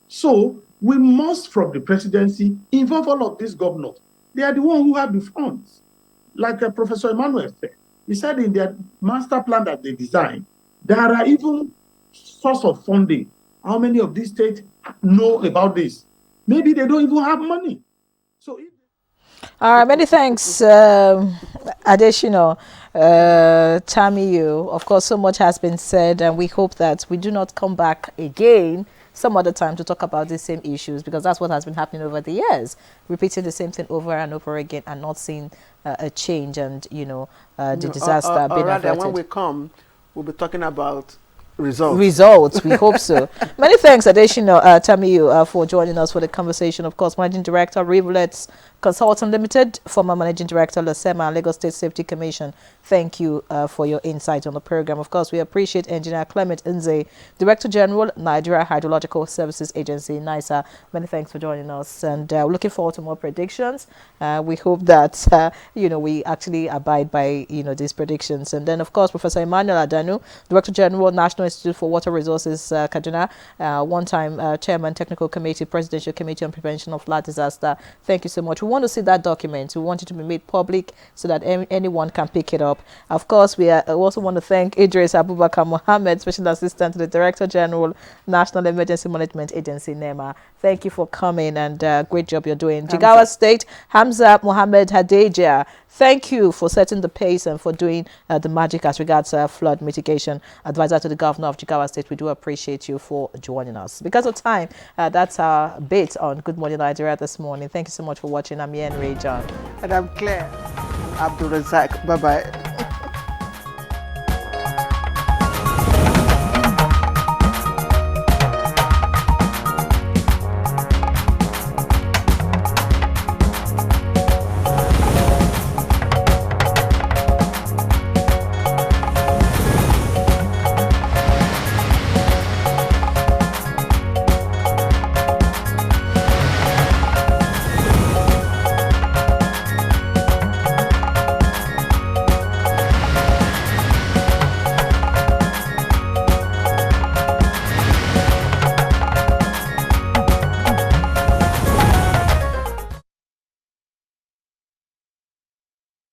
So we must, from the presidency, involve all of these governors. They are the ones who have the funds. Like Professor Emmanuel said, he said in their master plan that they designed, there are even source of funding. How many of these states know about this? Maybe they don't even have money. So, many thanks, Adeshino, Tamiyu. Of course, so much has been said, and we hope that we do not come back again some other time to talk about these same issues, because that's what has been happening over the years, repeating the same thing over and over again and not seeing a change and the disaster being rather, averted. when we come, we'll be talking about results. We hope so. Many thanks, Adeshino Tamiyu, for joining us for the conversation. Of course, Managing Director, Rivulets Consultant Limited, former Managing Director, LASEMA, Lagos State Safety Commission. Thank you for your insight on the program. Of course, we appreciate Engineer Clement Nze, Director General, Nigeria Hydrological Services Agency, NISA. Many thanks for joining us, and we're looking forward to more predictions. We hope that we actually abide by these predictions. And then, of course, Professor Emmanuel Adanu, Director General, National Institute for Water Resources, Kaduna, one-time Chairman, Technical Committee, Presidential Committee on Prevention of Flood Disaster. Thank you so much. We want to see that document. We want it to be made public so that anyone can pick it up. Of course, we also want to thank Idris Abubakar Mohammed, Special Assistant to the Director General, National Emergency Management Agency, NEMA. Thank you for coming, and great job you're doing. Jigawa State, Hamza Mohammed Hadeja, thank you for setting the pace and for doing the magic as regards flood mitigation. Advisor to the Governor of Jigawa State, we do appreciate you for joining us. Because of time, that's our bit on Good Morning Nigeria this morning. Thank you so much for watching. I'm Yen Ray John. And I'm Claire Abdul Razak. Bye-bye.